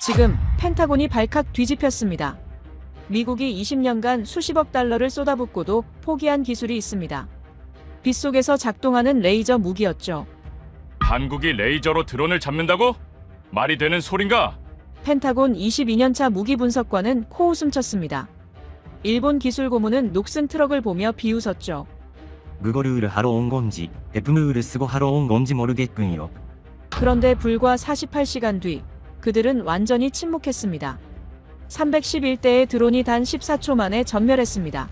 지금 펜타곤이 발칵 뒤집혔습니다. 미국이 20년간 수십억 달러를 쏟아붓고도 포기한 기술이 있습니다. 빗속에서 작동하는 레이저 무기였죠. 한국이 레이저로 드론을 잡는다고? 말이 되는 소린가? 펜타곤 22년차 무기 분석관은 코웃음 쳤습니다. 일본 기술 고문은 녹슨 트럭을 보며 비웃었죠. 그거를 하러 온 건지, 데프무를 쓰고 하러 온 건지 모르겠군요. 그런데 불과 48시간 뒤 그들은 완전히 침묵했습니다. 311대의 드론이 단 14초 만에 전멸했습니다.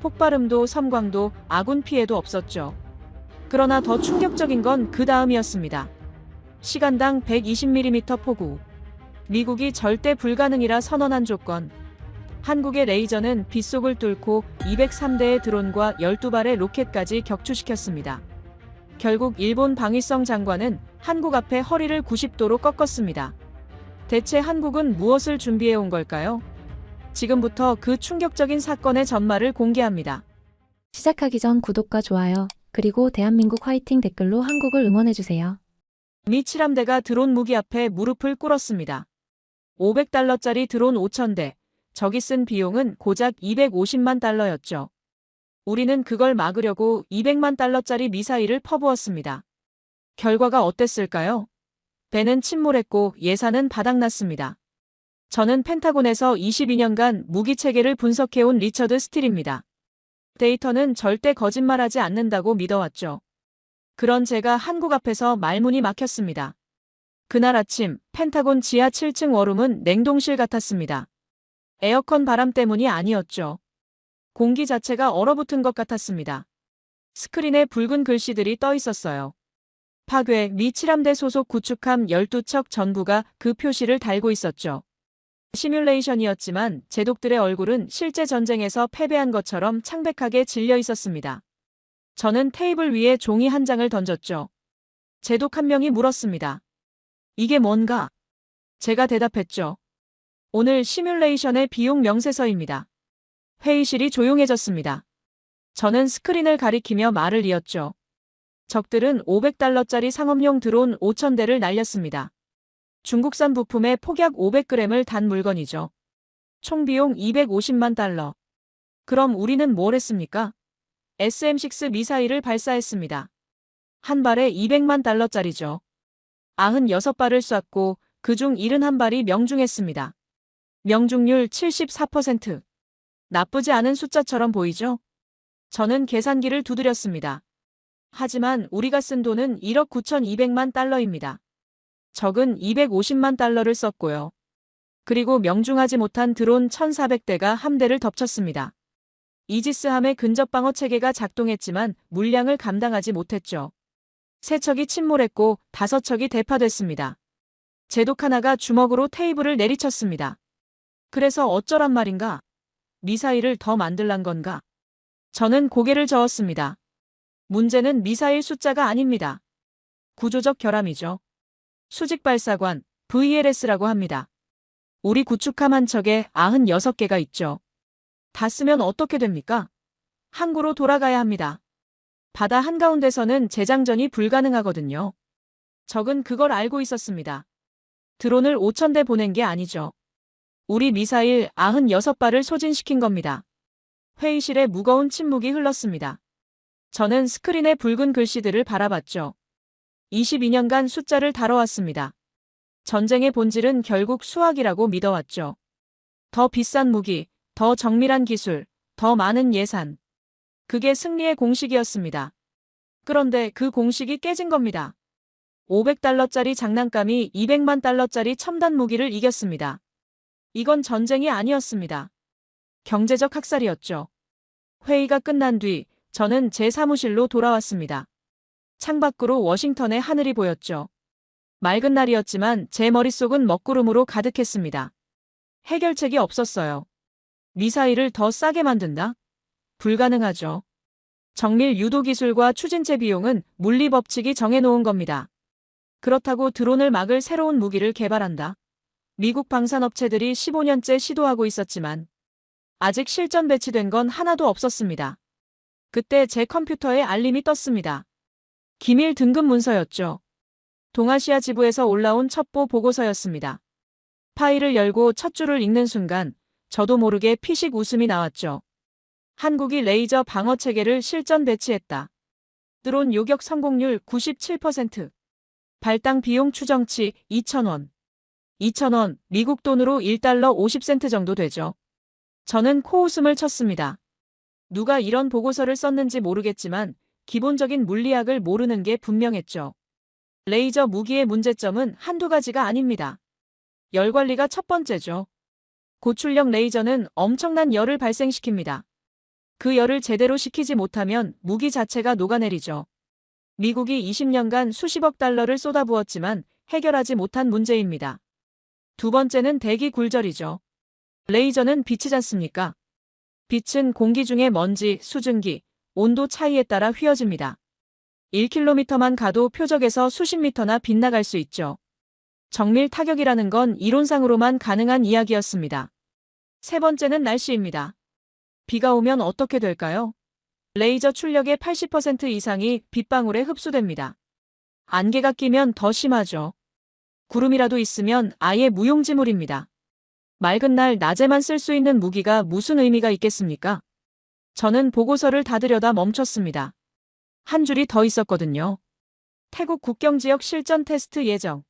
폭발음도 섬광도 아군 피해도 없었죠. 그러나 더 충격적인 건 그 다음이었습니다. 시간당 120mm 폭우. 미국이 절대 불가능이라 선언한 조건. 한국의 레이저는 빗속을 뚫고 203대의 드론과 12발의 로켓까지 격추시켰습니다. 결국 일본 방위성 장관은 한국 앞에 허리를 90도로 꺾었습니다. 대체 한국은 무엇을 준비해 온 걸까요? 지금부터 그 충격적인 사건의 전말을 공개합니다. 시작하기 전 구독과 좋아요, 그리고 대한민국 화이팅 댓글로 한국을 응원해주세요. 미 칠함대가 드론 무기 앞에 무릎을 꿇었습니다. 500달러짜리 드론 5,000대, 적이 쓴 비용은 고작 250만 달러였죠. 우리는 그걸 막으려고 200만 달러짜리 미사일을 퍼부었습니다. 결과가 어땠을까요? 배는 침몰했고 예산은 바닥났습니다. 저는 펜타곤에서 22년간 무기 체계를 분석해온 리처드 스틸입니다. 데이터는 절대 거짓말하지 않는다고 믿어왔죠. 그런 제가 한국 앞에서 말문이 막혔습니다. 그날 아침 펜타곤 지하 7층 워룸은 냉동실 같았습니다. 에어컨 바람 때문이 아니었죠. 공기 자체가 얼어붙은 것 같았습니다. 스크린에 붉은 글씨들이 떠 있었어요. 파괴 미 칠함대 소속 구축함 12척 전부가 그 표시를 달고 있었죠. 시뮬레이션이었지만 제독들의 얼굴은 실제 전쟁에서 패배한 것처럼 창백하게 질려 있었습니다. 저는 테이블 위에 종이 한 장을 던졌죠. 제독 한 명이 물었습니다. 이게 뭔가? 제가 대답했죠. 오늘 시뮬레이션의 비용 명세서입니다. 회의실이 조용해졌습니다. 저는 스크린을 가리키며 말을 이었죠. 적들은 500달러짜리 상업용 드론 5,000대를 날렸습니다. 중국산 부품에 폭약 500g을 단 물건이죠. 총 비용 250만 달러. 그럼 우리는 뭘 했습니까? SM-6 미사일을 발사했습니다. 한 발에 200만 달러짜리죠. 96발을 쐈고 그중 71발이 명중했습니다. 명중률 74%. 나쁘지 않은 숫자처럼 보이죠? 저는 계산기를 두드렸습니다. 하지만 우리가 쓴 돈은 1억 9,200만 달러입니다. 적은 250만 달러를 썼고요. 그리고 명중하지 못한 드론 1,400대가 함대를 덮쳤습니다. 이지스함의 근접방어 체계가 작동했지만 물량을 감당하지 못했죠. 3척이 침몰했고 5척이 대파됐습니다. 제독 하나가 주먹으로 테이블을 내리쳤습니다. 그래서 어쩌란 말인가? 미사일을 더 만들란 건가? 저는 고개를 저었습니다. 문제는 미사일 숫자가 아닙니다. 구조적 결함이죠. 수직발사관, VLS라고 합니다. 우리 구축함 한 척에 96개가 있죠. 다 쓰면 어떻게 됩니까? 항구로 돌아가야 합니다. 바다 한가운데서는 재장전이 불가능하거든요. 적은 그걸 알고 있었습니다. 드론을 5,000대 보낸 게 아니죠. 우리 미사일 96발을 소진시킨 겁니다. 회의실에 무거운 침묵이 흘렀습니다. 저는 스크린의 붉은 글씨들을 바라봤죠. 22년간 숫자를 다뤄왔습니다. 전쟁의 본질은 결국 수학이라고 믿어왔죠. 더 비싼 무기, 더 정밀한 기술, 더 많은 예산. 그게 승리의 공식이었습니다. 그런데 그 공식이 깨진 겁니다. 500달러짜리 장난감이 200만 달러짜리 첨단 무기를 이겼습니다. 이건 전쟁이 아니었습니다. 경제적 학살이었죠. 회의가 끝난 뒤 저는 제 사무실로 돌아왔습니다. 창밖으로 워싱턴의 하늘이 보였죠. 맑은 날이었지만 제 머릿속은 먹구름으로 가득했습니다. 해결책이 없었어요. 미사일을 더 싸게 만든다? 불가능하죠. 정밀 유도 기술과 추진체 비용은 물리 법칙이 정해놓은 겁니다. 그렇다고 드론을 막을 새로운 무기를 개발한다? 미국 방산업체들이 15년째 시도하고 있었지만 아직 실전 배치된 건 하나도 없었습니다. 그때 제 컴퓨터에 알림이 떴습니다. 기밀 등급 문서였죠. 동아시아 지부에서 올라온 첩보 보고서였습니다. 파일을 열고 첫 줄을 읽는 순간 저도 모르게 피식 웃음이 나왔죠. 한국이 레이저 방어 체계를 실전 배치했다. 드론 요격 성공률 97%. 발당 비용 추정치 2,000원. 2,000원, 미국 돈으로 1달러 50센트 정도 되죠. 저는 코웃음을 쳤습니다. 누가 이런 보고서를 썼는지 모르겠지만 기본적인 물리학을 모르는 게 분명했죠. 레이저 무기의 문제점은 한두 가지가 아닙니다. 열 관리가 첫 번째죠. 고출력 레이저는 엄청난 열을 발생시킵니다. 그 열을 제대로 식히지 못하면 무기 자체가 녹아내리죠. 미국이 20년간 수십억 달러를 쏟아부었지만 해결하지 못한 문제입니다. 두 번째는 대기 굴절이죠. 레이저는 빛이지 않습니까? 빛은 공기 중의 먼지, 수증기, 온도 차이에 따라 휘어집니다. 1km만 가도 표적에서 수십 미터나 빗나갈 수 있죠. 정밀 타격이라는 건 이론상으로만 가능한 이야기였습니다. 세 번째는 날씨입니다. 비가 오면 어떻게 될까요? 레이저 출력의 80% 이상이 빗방울에 흡수됩니다. 안개가 끼면 더 심하죠. 구름이라도 있으면 아예 무용지물입니다. 맑은 날 낮에만 쓸 수 있는 무기가 무슨 의미가 있겠습니까? 저는 보고서를 닫으려다 멈췄습니다. 한 줄이 더 있었거든요. 태국 국경지역 실전 테스트 예정.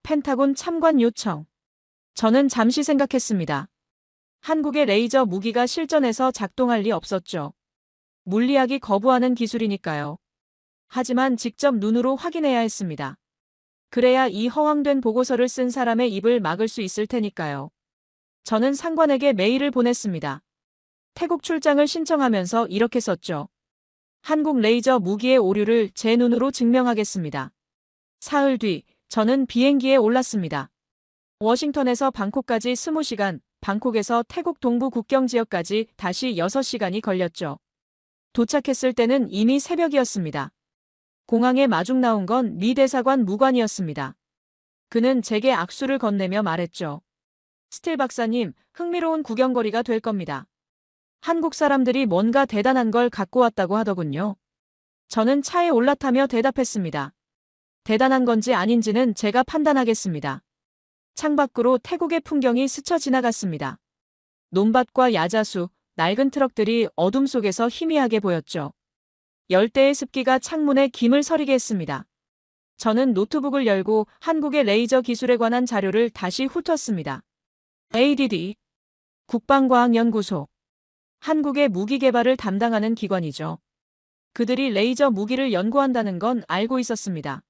펜타곤 참관 요청. 저는 잠시 생각했습니다. 한국의 레이저 무기가 실전에서 작동할 리 없었죠. 물리학이 거부하는 기술이니까요. 하지만 직접 눈으로 확인해야 했습니다. 그래야 이 허황된 보고서를 쓴 사람의 입을 막을 수 있을 테니까요. 저는 상관에게 메일을 보냈습니다. 태국 출장을 신청하면서 이렇게 썼죠. 한국 레이저 무기의 오류를 제 눈으로 증명하겠습니다. 사흘 뒤 저는 비행기에 올랐습니다. 워싱턴에서 방콕까지 20시간, 방콕에서 태국 동부 국경 지역까지 다시 6시간이 걸렸죠. 도착했을 때는 이미 새벽이었습니다. 공항에 마중 나온 건 미 대사관 무관이었습니다. 그는 제게 악수를 건네며 말했죠. 스틸 박사님, 흥미로운 구경거리가 될 겁니다. 한국 사람들이 뭔가 대단한 걸 갖고 왔다고 하더군요. 저는 차에 올라타며 대답했습니다. 대단한 건지 아닌지는 제가 판단하겠습니다. 창밖으로 태국의 풍경이 스쳐 지나갔습니다. 논밭과 야자수, 낡은 트럭들이 어둠 속에서 희미하게 보였죠. 열대의 습기가 창문에 김을 서리게 했습니다. 저는 노트북을 열고 한국의 레이저 기술에 관한 자료를 다시 훑었습니다. ADD, 국방과학연구소. 한국의 무기 개발을 담당하는 기관이죠. 그들이 레이저 무기를 연구한다는 건 알고 있었습니다.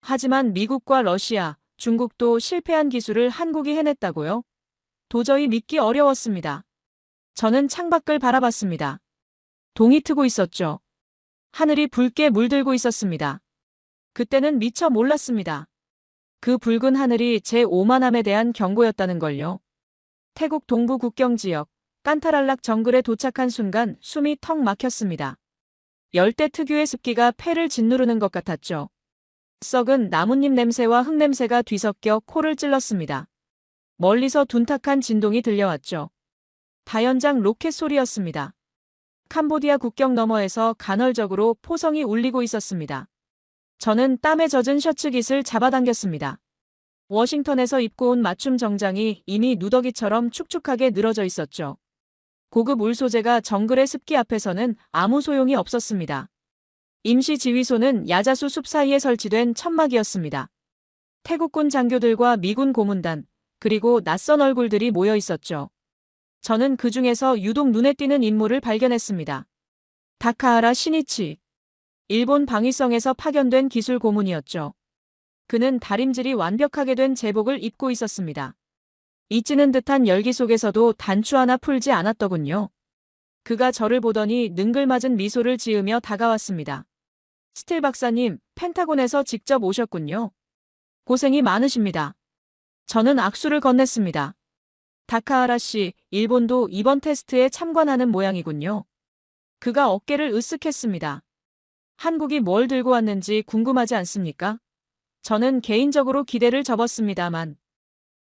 하지만 미국과 러시아, 중국도 실패한 기술을 한국이 해냈다고요? 도저히 믿기 어려웠습니다. 저는 창밖을 바라봤습니다. 동이 트고 있었죠. 하늘이 붉게 물들고 있었습니다. 그때는 미처 몰랐습니다. 그 붉은 하늘이 제 오만함에 대한 경고였다는 걸요. 태국 동부 국경 지역, 깐타랄락 정글에 도착한 순간 숨이 턱 막혔습니다. 열대 특유의 습기가 폐를 짓누르는 것 같았죠. 썩은 나뭇잎 냄새와 흙 냄새가 뒤섞여 코를 찔렀습니다. 멀리서 둔탁한 진동이 들려왔죠. 다연장 로켓 소리였습니다. 캄보디아 국경 너머에서 간헐적으로 포성이 울리고 있었습니다. 저는 땀에 젖은 셔츠깃을 잡아당겼습니다. 워싱턴에서 입고 온 맞춤 정장이 이미 누더기처럼 축축하게 늘어져 있었죠. 고급 울 소재가 정글의 습기 앞에서는 아무 소용이 없었습니다. 임시 지휘소는 야자수 숲 사이에 설치된 천막이었습니다. 태국군 장교들과 미군 고문단, 그리고 낯선 얼굴들이 모여 있었죠. 저는 그 중에서 유독 눈에 띄는 인물을 발견했습니다. 다카하라 시니치. 일본 방위성에서 파견된 기술 고문이었죠. 그는 다림질이 완벽하게 된 제복을 입고 있었습니다. 잊지는 듯한 열기 속에서도 단추 하나 풀지 않았더군요. 그가 저를 보더니 능글맞은 미소를 지으며 다가왔습니다. 스틸 박사님, 펜타곤에서 직접 오셨군요. 고생이 많으십니다. 저는 악수를 건넸습니다. 다카하라 씨, 일본도 이번 테스트에 참관하는 모양이군요. 그가 어깨를 으쓱했습니다. 한국이 뭘 들고 왔는지 궁금하지 않습니까? 저는 개인적으로 기대를 접었습니다만.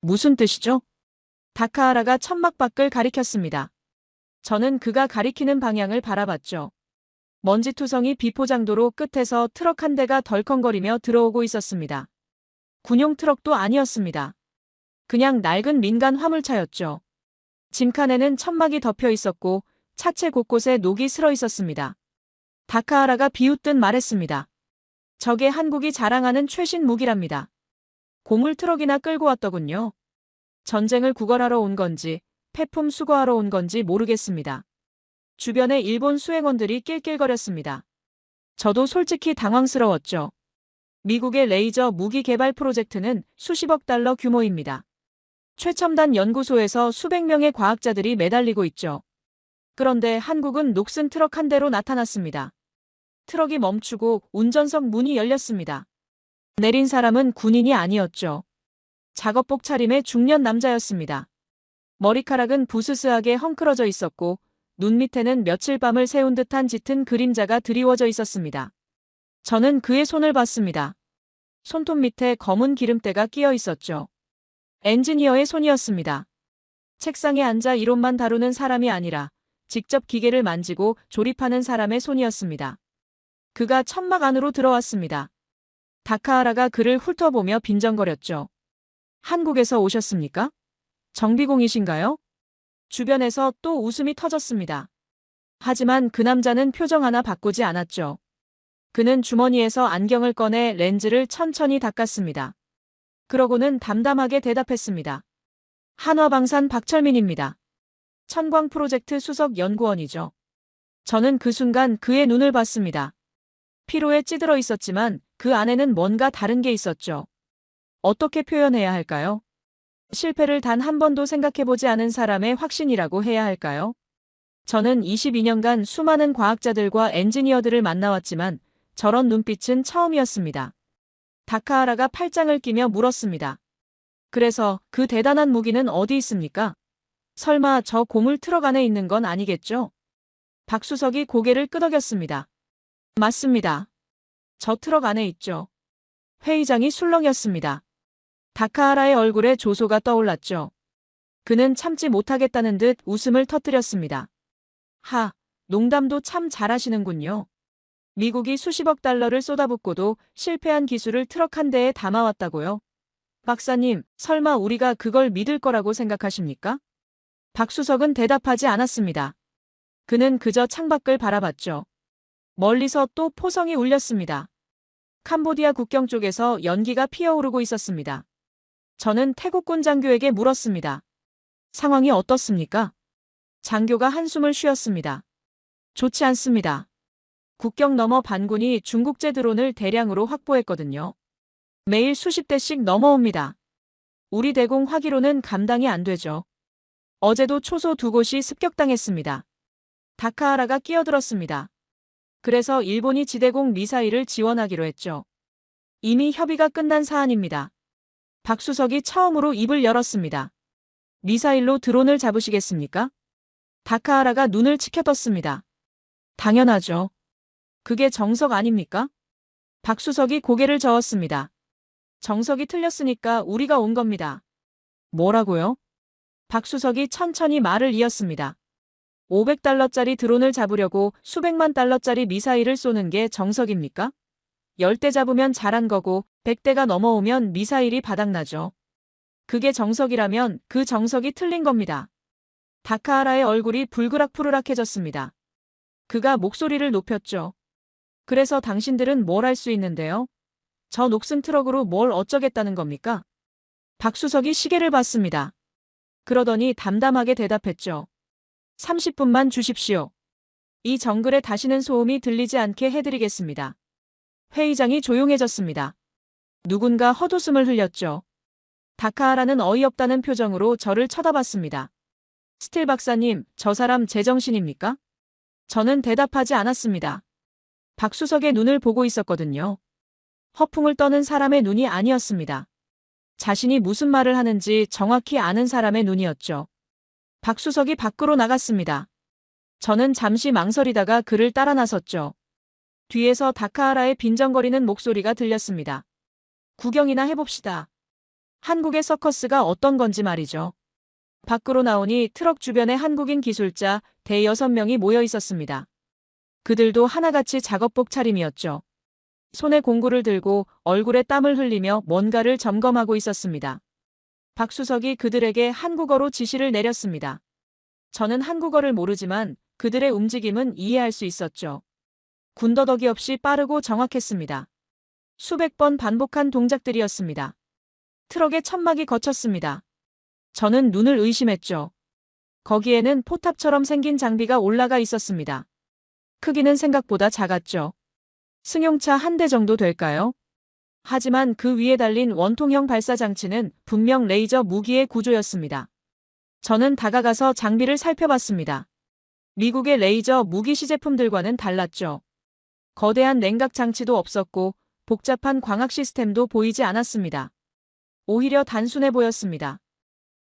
무슨 뜻이죠? 다카하라가 천막 밖을 가리켰습니다. 저는 그가 가리키는 방향을 바라봤죠. 먼지투성이 비포장도로 끝에서 트럭 한 대가 덜컹거리며 들어오고 있었습니다. 군용 트럭도 아니었습니다. 그냥 낡은 민간 화물차였죠. 짐칸에는 천막이 덮여 있었고 차체 곳곳에 녹이 슬어 있었습니다. 다카하라가 비웃듯 말했습니다. 저게 한국이 자랑하는 최신 무기랍니다. 고물 트럭이나 끌고 왔더군요. 전쟁을 구걸하러 온 건지 폐품 수거하러 온 건지 모르겠습니다. 주변에 일본 수행원들이 낄낄거렸습니다. 저도 솔직히 당황스러웠죠. 미국의 레이저 무기 개발 프로젝트는 수십억 달러 규모입니다. 최첨단 연구소에서 수백 명의 과학자들이 매달리고 있죠. 그런데 한국은 녹슨 트럭 한 대로 나타났습니다. 트럭이 멈추고 운전석 문이 열렸습니다. 내린 사람은 군인이 아니었죠. 작업복 차림의 중년 남자였습니다. 머리카락은 부스스하게 헝클어져 있었고 눈 밑에는 며칠 밤을 새운 듯한 짙은 그림자가 드리워져 있었습니다. 저는 그의 손을 봤습니다. 손톱 밑에 검은 기름때가 끼어 있었죠. 엔지니어의 손이었습니다. 책상에 앉아 이론만 다루는 사람이 아니라 직접 기계를 만지고 조립하는 사람의 손이었습니다. 그가 천막 안으로 들어왔습니다. 다카하라가 그를 훑어보며 빈정거렸죠. 한국에서 오셨습니까? 정비공이신가요? 주변에서 또 웃음이 터졌습니다. 하지만 그 남자는 표정 하나 바꾸지 않았죠. 그는 주머니에서 안경을 꺼내 렌즈를 천천히 닦았습니다. 그러고는 담담하게 대답했습니다. 한화방산 박철민입니다. 천광 프로젝트 수석 연구원이죠. 저는 그 순간 그의 눈을 봤습니다. 피로에 찌들어 있었지만 그 안에는 뭔가 다른 게 있었죠. 어떻게 표현해야 할까요? 실패를 단 한 번도 생각해보지 않은 사람의 확신이라고 해야 할까요? 저는 22년간 수많은 과학자들과 엔지니어들을 만나왔지만 저런 눈빛은 처음이었습니다. 다카하라가 팔짱을 끼며 물었습니다. 그래서 그 대단한 무기는 어디 있습니까? 설마 저 고물 트럭 안에 있는 건 아니겠죠? 박수석이 고개를 끄덕였습니다. 맞습니다. 저 트럭 안에 있죠. 회의장이 술렁였습니다. 다카하라의 얼굴에 조소가 떠올랐죠. 그는 참지 못하겠다는 듯 웃음을 터뜨렸습니다. 하, 농담도 참 잘하시는군요. 미국이 수십억 달러를 쏟아붓고도 실패한 기술을 트럭 한 대에 담아왔다고요? 박사님, 설마 우리가 그걸 믿을 거라고 생각하십니까? 박수석은 대답하지 않았습니다. 그는 그저 창밖을 바라봤죠. 멀리서 또 포성이 울렸습니다. 캄보디아 국경 쪽에서 연기가 피어오르고 있었습니다. 저는 태국군 장교에게 물었습니다. 상황이 어떻습니까? 장교가 한숨을 쉬었습니다. 좋지 않습니다. 국경 너머 반군이 중국제 드론을 대량으로 확보했거든요. 매일 수십 대씩 넘어옵니다. 우리 대공 화기로는 감당이 안 되죠. 어제도 초소 2곳이 습격당했습니다. 다카하라가 끼어들었습니다. 그래서 일본이 지대공 미사일을 지원하기로 했죠. 이미 협의가 끝난 사안입니다. 박수석이 처음으로 입을 열었습니다. 미사일로 드론을 잡으시겠습니까? 다카하라가 눈을 치켜떴습니다. 당연하죠. 그게 정석 아닙니까? 박수석이 고개를 저었습니다. 정석이 틀렸으니까 우리가 온 겁니다. 뭐라고요? 박수석이 천천히 말을 이었습니다. 500달러짜리 드론을 잡으려고 수백만 달러짜리 미사일을 쏘는 게 정석입니까? 10대 잡으면 잘한 거고 100대가 넘어오면 미사일이 바닥나죠. 그게 정석이라면 그 정석이 틀린 겁니다. 다카하라의 얼굴이 불그락푸르락해졌습니다. 그가 목소리를 높였죠. 그래서 당신들은 뭘 할 수 있는데요? 저 녹슨 트럭으로 뭘 어쩌겠다는 겁니까? 박수석이 시계를 봤습니다. 그러더니 담담하게 대답했죠. 30분만 주십시오. 이 정글에 다시는 소음이 들리지 않게 해드리겠습니다. 회의장이 조용해졌습니다. 누군가 헛웃음을 흘렸죠. 다카하라는 어이없다는 표정으로 저를 쳐다봤습니다. 스틸 박사님, 저 사람 제정신입니까? 저는 대답하지 않았습니다. 박수석의 눈을 보고 있었거든요. 허풍을 떠는 사람의 눈이 아니었습니다. 자신이 무슨 말을 하는지 정확히 아는 사람의 눈이었죠. 박수석이 밖으로 나갔습니다. 저는 잠시 망설이다가 그를 따라 나섰죠. 뒤에서 다카하라의 빈정거리는 목소리가 들렸습니다. 구경이나 해봅시다. 한국의 서커스가 어떤 건지 말이죠. 밖으로 나오니 트럭 주변에 한국인 기술자 대여섯 명이 모여 있었습니다. 그들도 하나같이 작업복 차림이었죠. 손에 공구를 들고 얼굴에 땀을 흘리며 뭔가를 점검하고 있었습니다. 박수석이 그들에게 한국어로 지시를 내렸습니다. 저는 한국어를 모르지만 그들의 움직임은 이해할 수 있었죠. 군더더기 없이 빠르고 정확했습니다. 수백 번 반복한 동작들이었습니다. 트럭에 천막이 거쳤습니다. 저는 눈을 의심했죠. 거기에는 포탑처럼 생긴 장비가 올라가 있었습니다. 크기는 생각보다 작았죠. 승용차 한 대 정도 될까요? 하지만 그 위에 달린 원통형 발사장치는 분명 레이저 무기의 구조였습니다. 저는 다가가서 장비를 살펴봤습니다. 미국의 레이저 무기 시제품들과는 달랐죠. 거대한 냉각 장치도 없었고 복잡한 광학 시스템도 보이지 않았습니다. 오히려 단순해 보였습니다.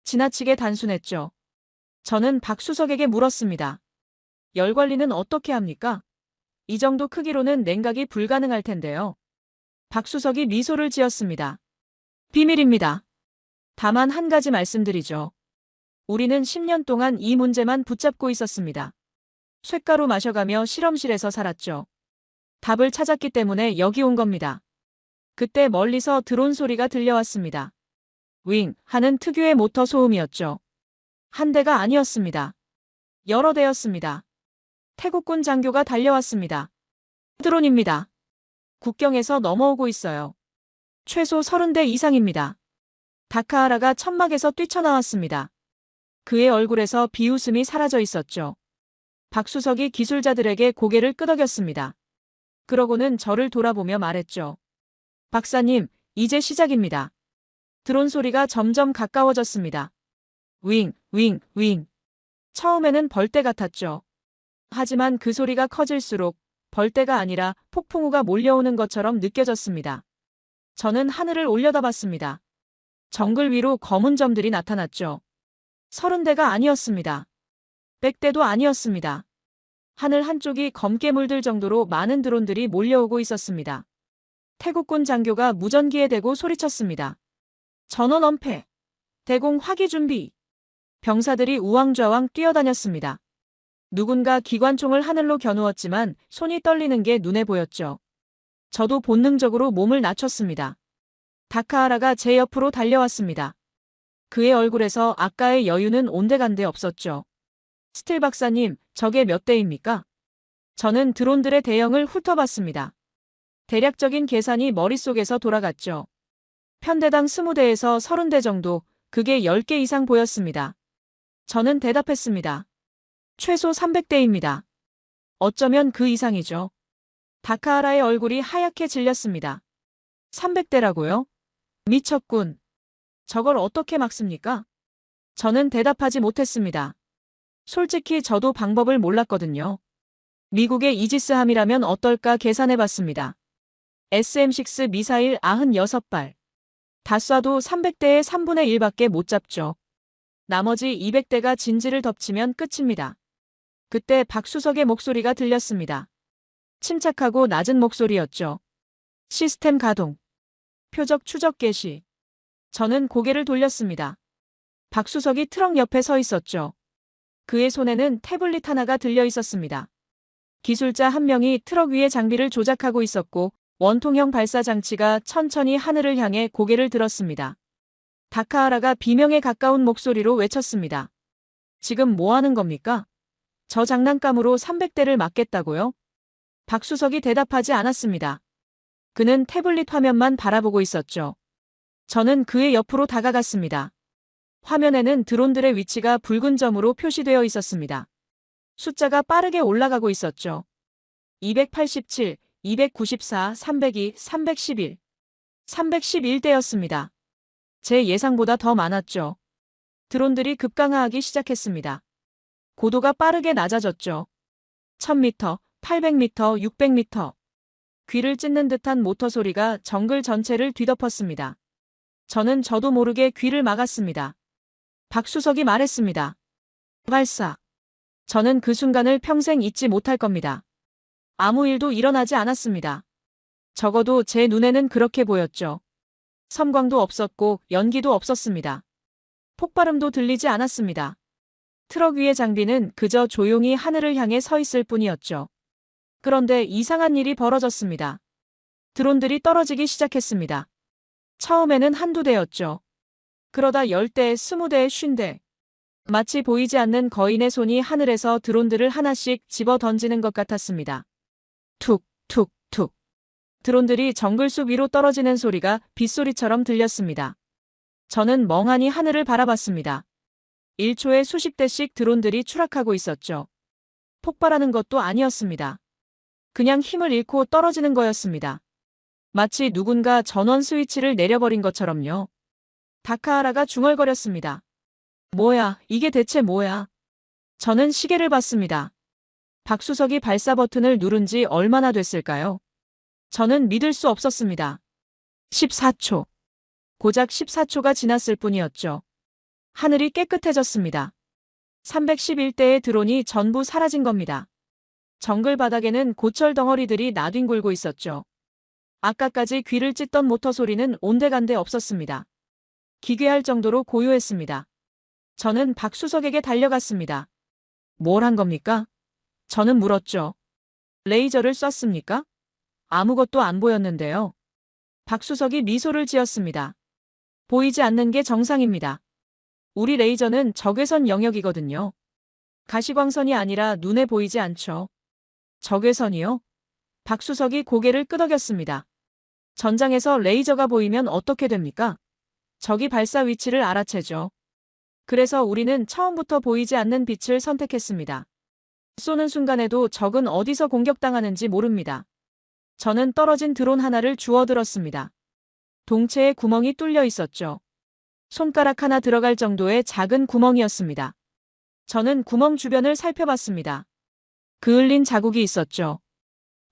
지나치게 단순했죠. 저는 박수석에게 물었습니다. 열 관리는 어떻게 합니까? 이 정도 크기로는 냉각이 불가능할 텐데요. 박수석이 미소를 지었습니다. 비밀입니다. 다만 한 가지 말씀드리죠. 우리는 10년 동안 이 문제만 붙잡고 있었습니다. 쇳가루 마셔가며 실험실에서 살았죠. 답을 찾았기 때문에 여기 온 겁니다. 그때 멀리서 드론 소리가 들려왔습니다. 윙 하는 특유의 모터 소음이었죠. 한 대가 아니었습니다. 여러 대였습니다. 태국군 장교가 달려왔습니다. 드론입니다. 국경에서 넘어오고 있어요. 최소 30대 이상입니다. 다카하라가 천막에서 뛰쳐나왔습니다. 그의 얼굴에서 비웃음이 사라져 있었죠. 박수석이 기술자들에게 고개를 끄덕였습니다. 그러고는 저를 돌아보며 말했죠. 박사님, 이제 시작입니다. 드론 소리가 점점 가까워졌습니다. 윙, 윙, 윙. 처음에는 벌떼 같았죠. 하지만 그 소리가 커질수록 벌떼가 아니라 폭풍우가 몰려오는 것처럼 느껴졌습니다. 저는 하늘을 올려다봤습니다. 정글 위로 검은 점들이 나타났죠. 30대가 아니었습니다. 100대도 아니었습니다. 하늘 한쪽이 검게 물들 정도로 많은 드론들이 몰려오고 있었습니다. 태국군 장교가 무전기에 대고 소리쳤습니다. 전원 엄폐. 대공 화기 준비. 병사들이 우왕좌왕 뛰어다녔습니다. 누군가 기관총을 하늘로 겨누었지만 손이 떨리는 게 눈에 보였죠. 저도 본능적으로 몸을 낮췄습니다. 다카하라가 제 옆으로 달려왔습니다. 그의 얼굴에서 아까의 여유는 온데간데 없었죠. 스틸 박사님, 저게 몇 대입니까? 저는 드론들의 대형을 훑어봤습니다. 대략적인 계산이 머릿속에서 돌아갔죠. 편대당 20대에서 30대 정도, 그게 10개 이상 보였습니다. 저는 대답했습니다. 최소 300대입니다. 어쩌면 그 이상이죠. 다카하라의 얼굴이 하얗게 질렸습니다. 300대라고요? 미쳤군. 저걸 어떻게 막습니까? 저는 대답하지 못했습니다. 솔직히 저도 방법을 몰랐거든요. 미국의 이지스함이라면 어떨까 계산해봤습니다. SM-6 미사일 96발. 다 쏴도 300대의 3분의 1밖에 못 잡죠. 나머지 200대가 진지를 덮치면 끝입니다. 그때 박수석의 목소리가 들렸습니다. 침착하고 낮은 목소리였죠. 시스템 가동. 표적 추적 개시. 저는 고개를 돌렸습니다. 박수석이 트럭 옆에 서 있었죠. 그의 손에는 태블릿 하나가 들려 있었습니다. 기술자 한 명이 트럭 위에 장비를 조작하고 있었고 원통형 발사 장치가 천천히 하늘을 향해 고개를 들었습니다. 다카하라가 비명에 가까운 목소리로 외쳤습니다. 지금 뭐 하는 겁니까? 저 장난감으로 300대를 맞겠다고요? 박수석이 대답하지 않았습니다. 그는 태블릿 화면만 바라보고 있었죠. 저는 그의 옆으로 다가갔습니다. 화면에는 드론들의 위치가 붉은 점으로 표시되어 있었습니다. 숫자가 빠르게 올라가고 있었죠. 287, 294, 302, 311. 311대였습니다. 제 예상보다 더 많았죠. 드론들이 급강하하기 시작했습니다. 고도가 빠르게 낮아졌죠. 1000m, 800m, 600m. 귀를 찢는 듯한 모터 소리가 정글 전체를 뒤덮었습니다. 저도 모르게 귀를 막았습니다. 박수석이 말했습니다. 발사. 저는 그 순간을 평생 잊지 못할 겁니다. 아무 일도 일어나지 않았습니다. 적어도 제 눈에는 그렇게 보였죠. 섬광도 없었고 연기도 없었습니다. 폭발음도 들리지 않았습니다. 트럭 위의 장비는 그저 조용히 하늘을 향해 서 있을 뿐이었죠. 그런데 이상한 일이 벌어졌습니다. 드론들이 떨어지기 시작했습니다. 처음에는 한두 대였죠. 그러다 10대, 20대, 50대. 마치 보이지 않는 거인의 손이 하늘에서 드론들을 하나씩 집어 던지는 것 같았습니다. 툭, 툭, 툭. 드론들이 정글숲 위로 떨어지는 소리가 빗소리처럼 들렸습니다. 저는 멍하니 하늘을 바라봤습니다. 1초에 수십 대씩 드론들이 추락하고 있었죠. 폭발하는 것도 아니었습니다. 그냥 힘을 잃고 떨어지는 거였습니다. 마치 누군가 전원 스위치를 내려버린 것처럼요. 다카하라가 중얼거렸습니다. 뭐야, 이게 대체 뭐야? 저는 시계를 봤습니다. 박수석이 발사 버튼을 누른 지 얼마나 됐을까요? 저는 믿을 수 없었습니다. 14초. 고작 14초가 지났을 뿐이었죠. 하늘이 깨끗해졌습니다. 311대의 드론이 전부 사라진 겁니다. 정글 바닥에는 고철 덩어리들이 나뒹굴고 있었죠. 아까까지 귀를 찢던 모터 소리는 온데간데 없었습니다. 기괴할 정도로 고요했습니다. 저는 박수석에게 달려갔습니다. 뭘 한 겁니까? 저는 물었죠. 레이저를 쐈습니까? 아무것도 안 보였는데요. 박수석이 미소를 지었습니다. 보이지 않는 게 정상입니다. 우리 레이저는 적외선 영역이거든요. 가시광선이 아니라 눈에 보이지 않죠. 적외선이요? 박수석이 고개를 끄덕였습니다. 전장에서 레이저가 보이면 어떻게 됩니까? 적이 발사 위치를 알아채죠. 그래서 우리는 처음부터 보이지 않는 빛을 선택했습니다. 쏘는 순간에도 적은 어디서 공격당하는지 모릅니다. 저는 떨어진 드론 하나를 주워들었습니다. 동체에 구멍이 뚫려 있었죠. 손가락 하나 들어갈 정도의 작은 구멍이었습니다. 저는 구멍 주변을 살펴봤습니다. 그을린 자국이 있었죠.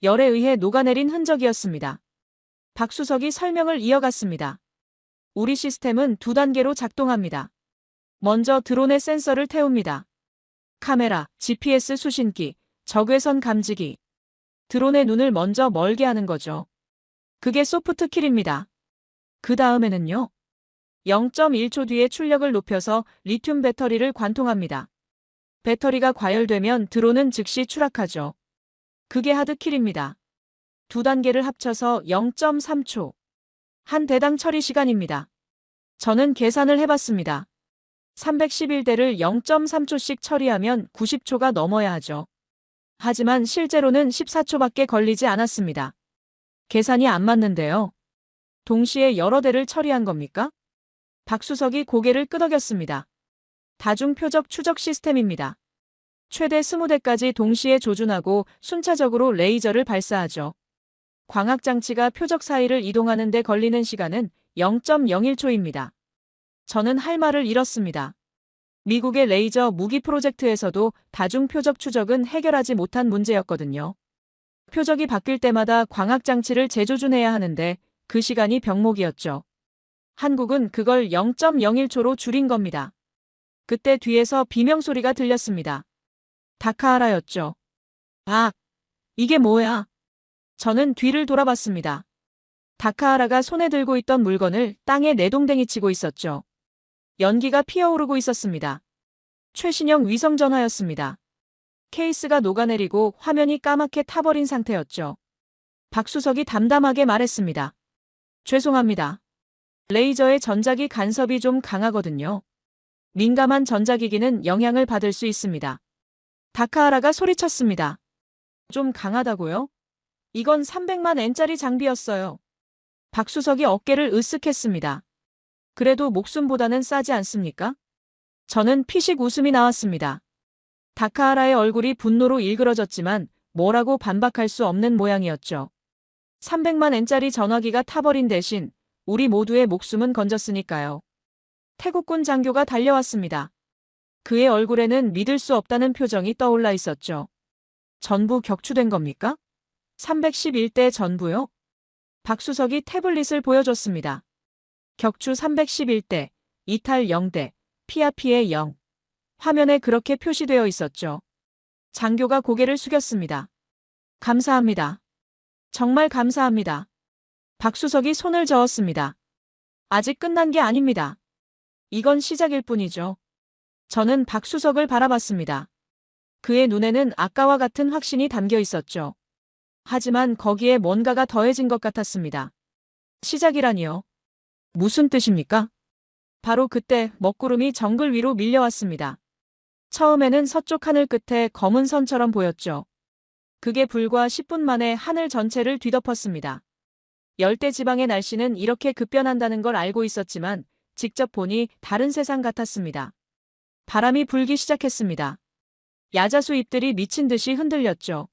열에 의해 녹아내린 흔적이었습니다. 박수석이 설명을 이어갔습니다. 우리 시스템은 2단계로 작동합니다. 먼저 드론의 센서를 태웁니다. 카메라, GPS 수신기, 적외선 감지기. 드론의 눈을 먼저 멀게 하는 거죠. 그게 소프트킬입니다. 그 다음에는요. 0.1초 뒤에 출력을 높여서 리튬 배터리를 관통합니다. 배터리가 과열되면 드론은 즉시 추락하죠. 그게 하드킬입니다. 2단계를 합쳐서 0.3초. 한 대당 처리 시간입니다. 저는 계산을 해봤습니다. 311대를 0.3초씩 처리하면 90초가 넘어야 하죠. 하지만 실제로는 14초밖에 걸리지 않았습니다. 계산이 안 맞는데요. 동시에 여러 대를 처리한 겁니까? 박수석이 고개를 끄덕였습니다. 다중표적 추적 시스템입니다. 최대 20대까지 동시에 조준하고 순차적으로 레이저를 발사하죠. 광학장치가 표적 사이를 이동하는 데 걸리는 시간은 0.01초입니다. 저는 할 말을 잃었습니다. 미국의 레이저 무기 프로젝트에서도 다중표적 추적은 해결하지 못한 문제였거든요. 표적이 바뀔 때마다 광학장치를 재조준해야 하는데 그 시간이 병목이었죠. 한국은 그걸 0.01초로 줄인 겁니다. 그때 뒤에서 비명소리가 들렸습니다. 다카하라였죠. 아, 이게 뭐야? 저는 뒤를 돌아봤습니다. 다카하라가 손에 들고 있던 물건을 땅에 내동댕이 치고 있었죠. 연기가 피어오르고 있었습니다. 최신형 위성전화였습니다. 케이스가 녹아내리고 화면이 까맣게 타버린 상태였죠. 박수석이 담담하게 말했습니다. 죄송합니다. 레이저의 전자기 간섭이 좀 강하거든요. 민감한 전자기기는 영향을 받을 수 있습니다. 다카하라가 소리쳤습니다. 좀 강하다고요? 이건 300만 엔짜리 장비였어요. 박수석이 어깨를 으쓱했습니다. 그래도 목숨보다는 싸지 않습니까? 저는 피식 웃음이 나왔습니다. 다카하라의 얼굴이 분노로 일그러졌지만 뭐라고 반박할 수 없는 모양이었죠. 300만 엔짜리 전화기가 타버린 대신 우리 모두의 목숨은 건졌으니까요. 태국군 장교가 달려왔습니다. 그의 얼굴에는 믿을 수 없다는 표정이 떠올라 있었죠. 전부 격추된 겁니까? 311대 전부요? 박수석이 태블릿을 보여줬습니다. 격추 311대, 이탈 0대, 피하 피해 0. 화면에 그렇게 표시되어 있었죠. 장교가 고개를 숙였습니다. 감사합니다. 정말 감사합니다. 박수석이 손을 저었습니다. 아직 끝난 게 아닙니다. 이건 시작일 뿐이죠. 저는 박수석을 바라봤습니다. 그의 눈에는 아까와 같은 확신이 담겨 있었죠. 하지만 거기에 뭔가가 더해진 것 같았습니다. 시작이라니요. 무슨 뜻입니까? 바로 그때 먹구름이 정글 위로 밀려왔습니다. 처음에는 서쪽 하늘 끝에 검은 선처럼 보였죠. 그게 불과 10분 만에 하늘 전체를 뒤덮었습니다. 열대지방의 날씨는 이렇게 급변한다는 걸 알고 있었지만 직접 보니 다른 세상 같았습니다. 바람이 불기 시작했습니다. 야자수 잎들이 미친 듯이 흔들렸죠.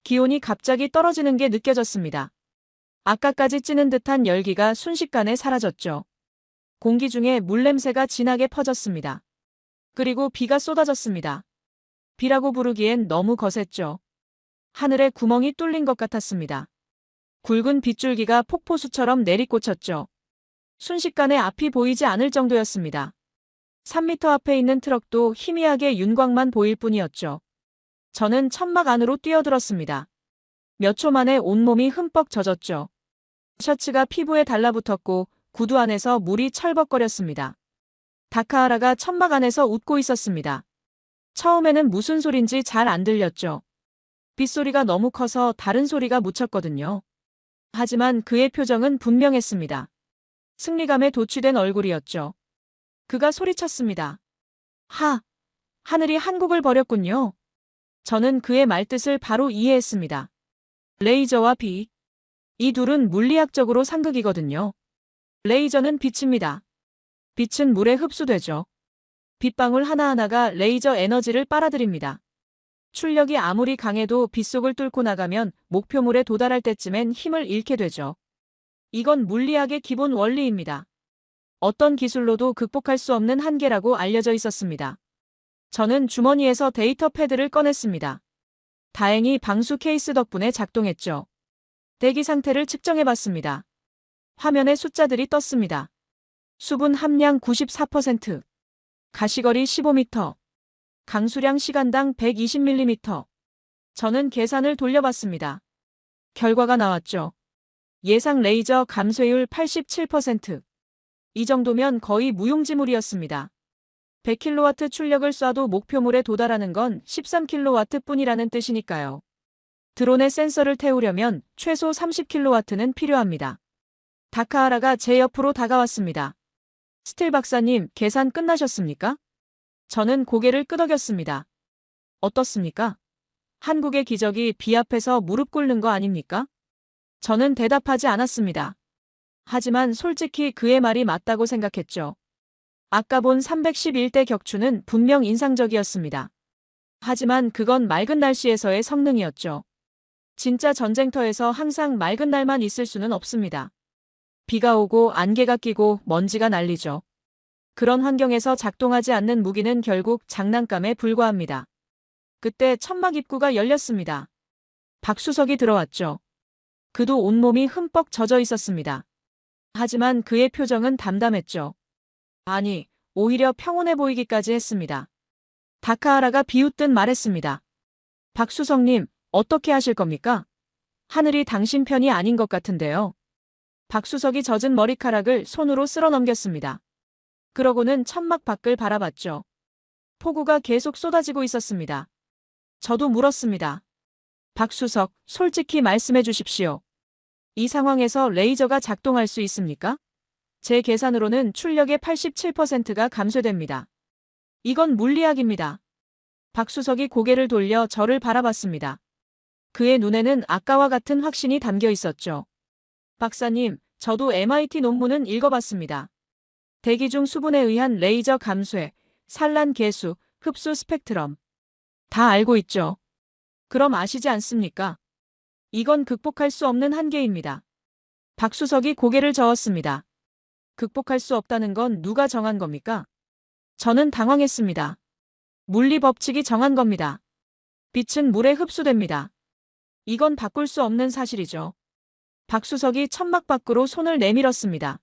기온이 갑자기 떨어지는 게 느껴졌습니다. 아까까지 찌는 듯한 열기가 순식간에 사라졌죠. 공기 중에 물냄새가 진하게 퍼졌습니다. 그리고 비가 쏟아졌습니다. 비라고 부르기엔 너무 거셌죠. 하늘에 구멍이 뚫린 것 같았습니다. 굵은 빗줄기가 폭포수처럼 내리꽂혔죠. 순식간에 앞이 보이지 않을 정도였습니다. 3m 앞에 있는 트럭도 희미하게 윤곽만 보일 뿐이었죠. 저는 천막 안으로 뛰어들었습니다. 몇 초 만에 온몸이 흠뻑 젖었죠. 셔츠가 피부에 달라붙었고 구두 안에서 물이 철벅거렸습니다. 다카하라가 천막 안에서 웃고 있었습니다. 처음에는 무슨 소린지 잘 안 들렸죠. 빗소리가 너무 커서 다른 소리가 묻혔거든요. 하지만 그의 표정은 분명했습니다. 승리감에 도취된 얼굴이었죠. 그가 소리쳤습니다. 하늘이 한국을 버렸군요. 저는 그의 말뜻을 바로 이해했습니다. 레이저와 비. 이 둘은 물리학적으로 상극이거든요. 레이저는 빛입니다. 빛은 물에 흡수되죠. 빗방울 하나하나가 레이저 에너지를 빨아들입니다. 출력이 아무리 강해도 빗속을 뚫고 나가면 목표물에 도달할 때쯤엔 힘을 잃게 되죠. 이건 물리학의 기본 원리입니다. 어떤 기술로도 극복할 수 없는 한계라고 알려져 있었습니다. 저는 주머니에서 데이터 패드를 꺼냈습니다. 다행히 방수 케이스 덕분에 작동했죠. 대기 상태를 측정해봤습니다. 화면에 숫자들이 떴습니다. 수분 함량 94%, 가시거리 15m, 강수량 시간당 120mm. 저는 계산을 돌려봤습니다. 결과가 나왔죠. 예상 레이저 감쇄율 87%. 이 정도면 거의 무용지물이었습니다. 100kW 출력을 쏴도 목표물에 도달하는 건 13kW 뿐이라는 뜻이니까요. 드론에 센서를 태우려면 최소 30kW는 필요합니다. 다카하라가 제 옆으로 다가왔습니다. 스틸 박사님, 계산 끝나셨습니까? 저는 고개를 끄덕였습니다. 어떻습니까? 한국의 기적이 비 앞에서 무릎 꿇는 거 아닙니까? 저는 대답하지 않았습니다. 하지만 솔직히 그의 말이 맞다고 생각했죠. 아까 본 311대 격추는 분명 인상적이었습니다. 하지만 그건 맑은 날씨에서의 성능이었죠. 진짜 전쟁터에서 항상 맑은 날만 있을 수는 없습니다. 비가 오고 안개가 끼고 먼지가 날리죠. 그런 환경에서 작동하지 않는 무기는 결국 장난감에 불과합니다. 그때 천막 입구가 열렸습니다. 박수석이 들어왔죠. 그도 온몸이 흠뻑 젖어 있었습니다. 하지만 그의 표정은 담담했죠. 아니, 오히려 평온해 보이기까지 했습니다. 다카하라가 비웃듯 말했습니다. 박수석님, 어떻게 하실 겁니까? 하늘이 당신 편이 아닌 것 같은데요. 박수석이 젖은 머리카락을 손으로 쓸어 넘겼습니다. 그러고는 천막 밖을 바라봤죠. 폭우가 계속 쏟아지고 있었습니다. 저도 물었습니다. 박수석, 솔직히 말씀해 주십시오. 이 상황에서 레이저가 작동할 수 있습니까? 제 계산으로는 출력의 87%가 감쇄됩니다. 이건 물리학입니다. 박수석이 고개를 돌려 저를 바라봤습니다. 그의 눈에는 아까와 같은 확신이 담겨 있었죠. 박사님, 저도 MIT 논문은 읽어봤습니다. 대기 중 수분에 의한 레이저 감쇄, 산란 계수, 흡수 스펙트럼. 다 알고 있죠. 그럼 아시지 않습니까? 이건 극복할 수 없는 한계입니다. 박수석이 고개를 저었습니다. 극복할 수 없다는 건 누가 정한 겁니까? 저는 당황했습니다. 물리 법칙이 정한 겁니다. 빛은 물에 흡수됩니다. 이건 바꿀 수 없는 사실이죠. 박수석이 천막 밖으로 손을 내밀었습니다.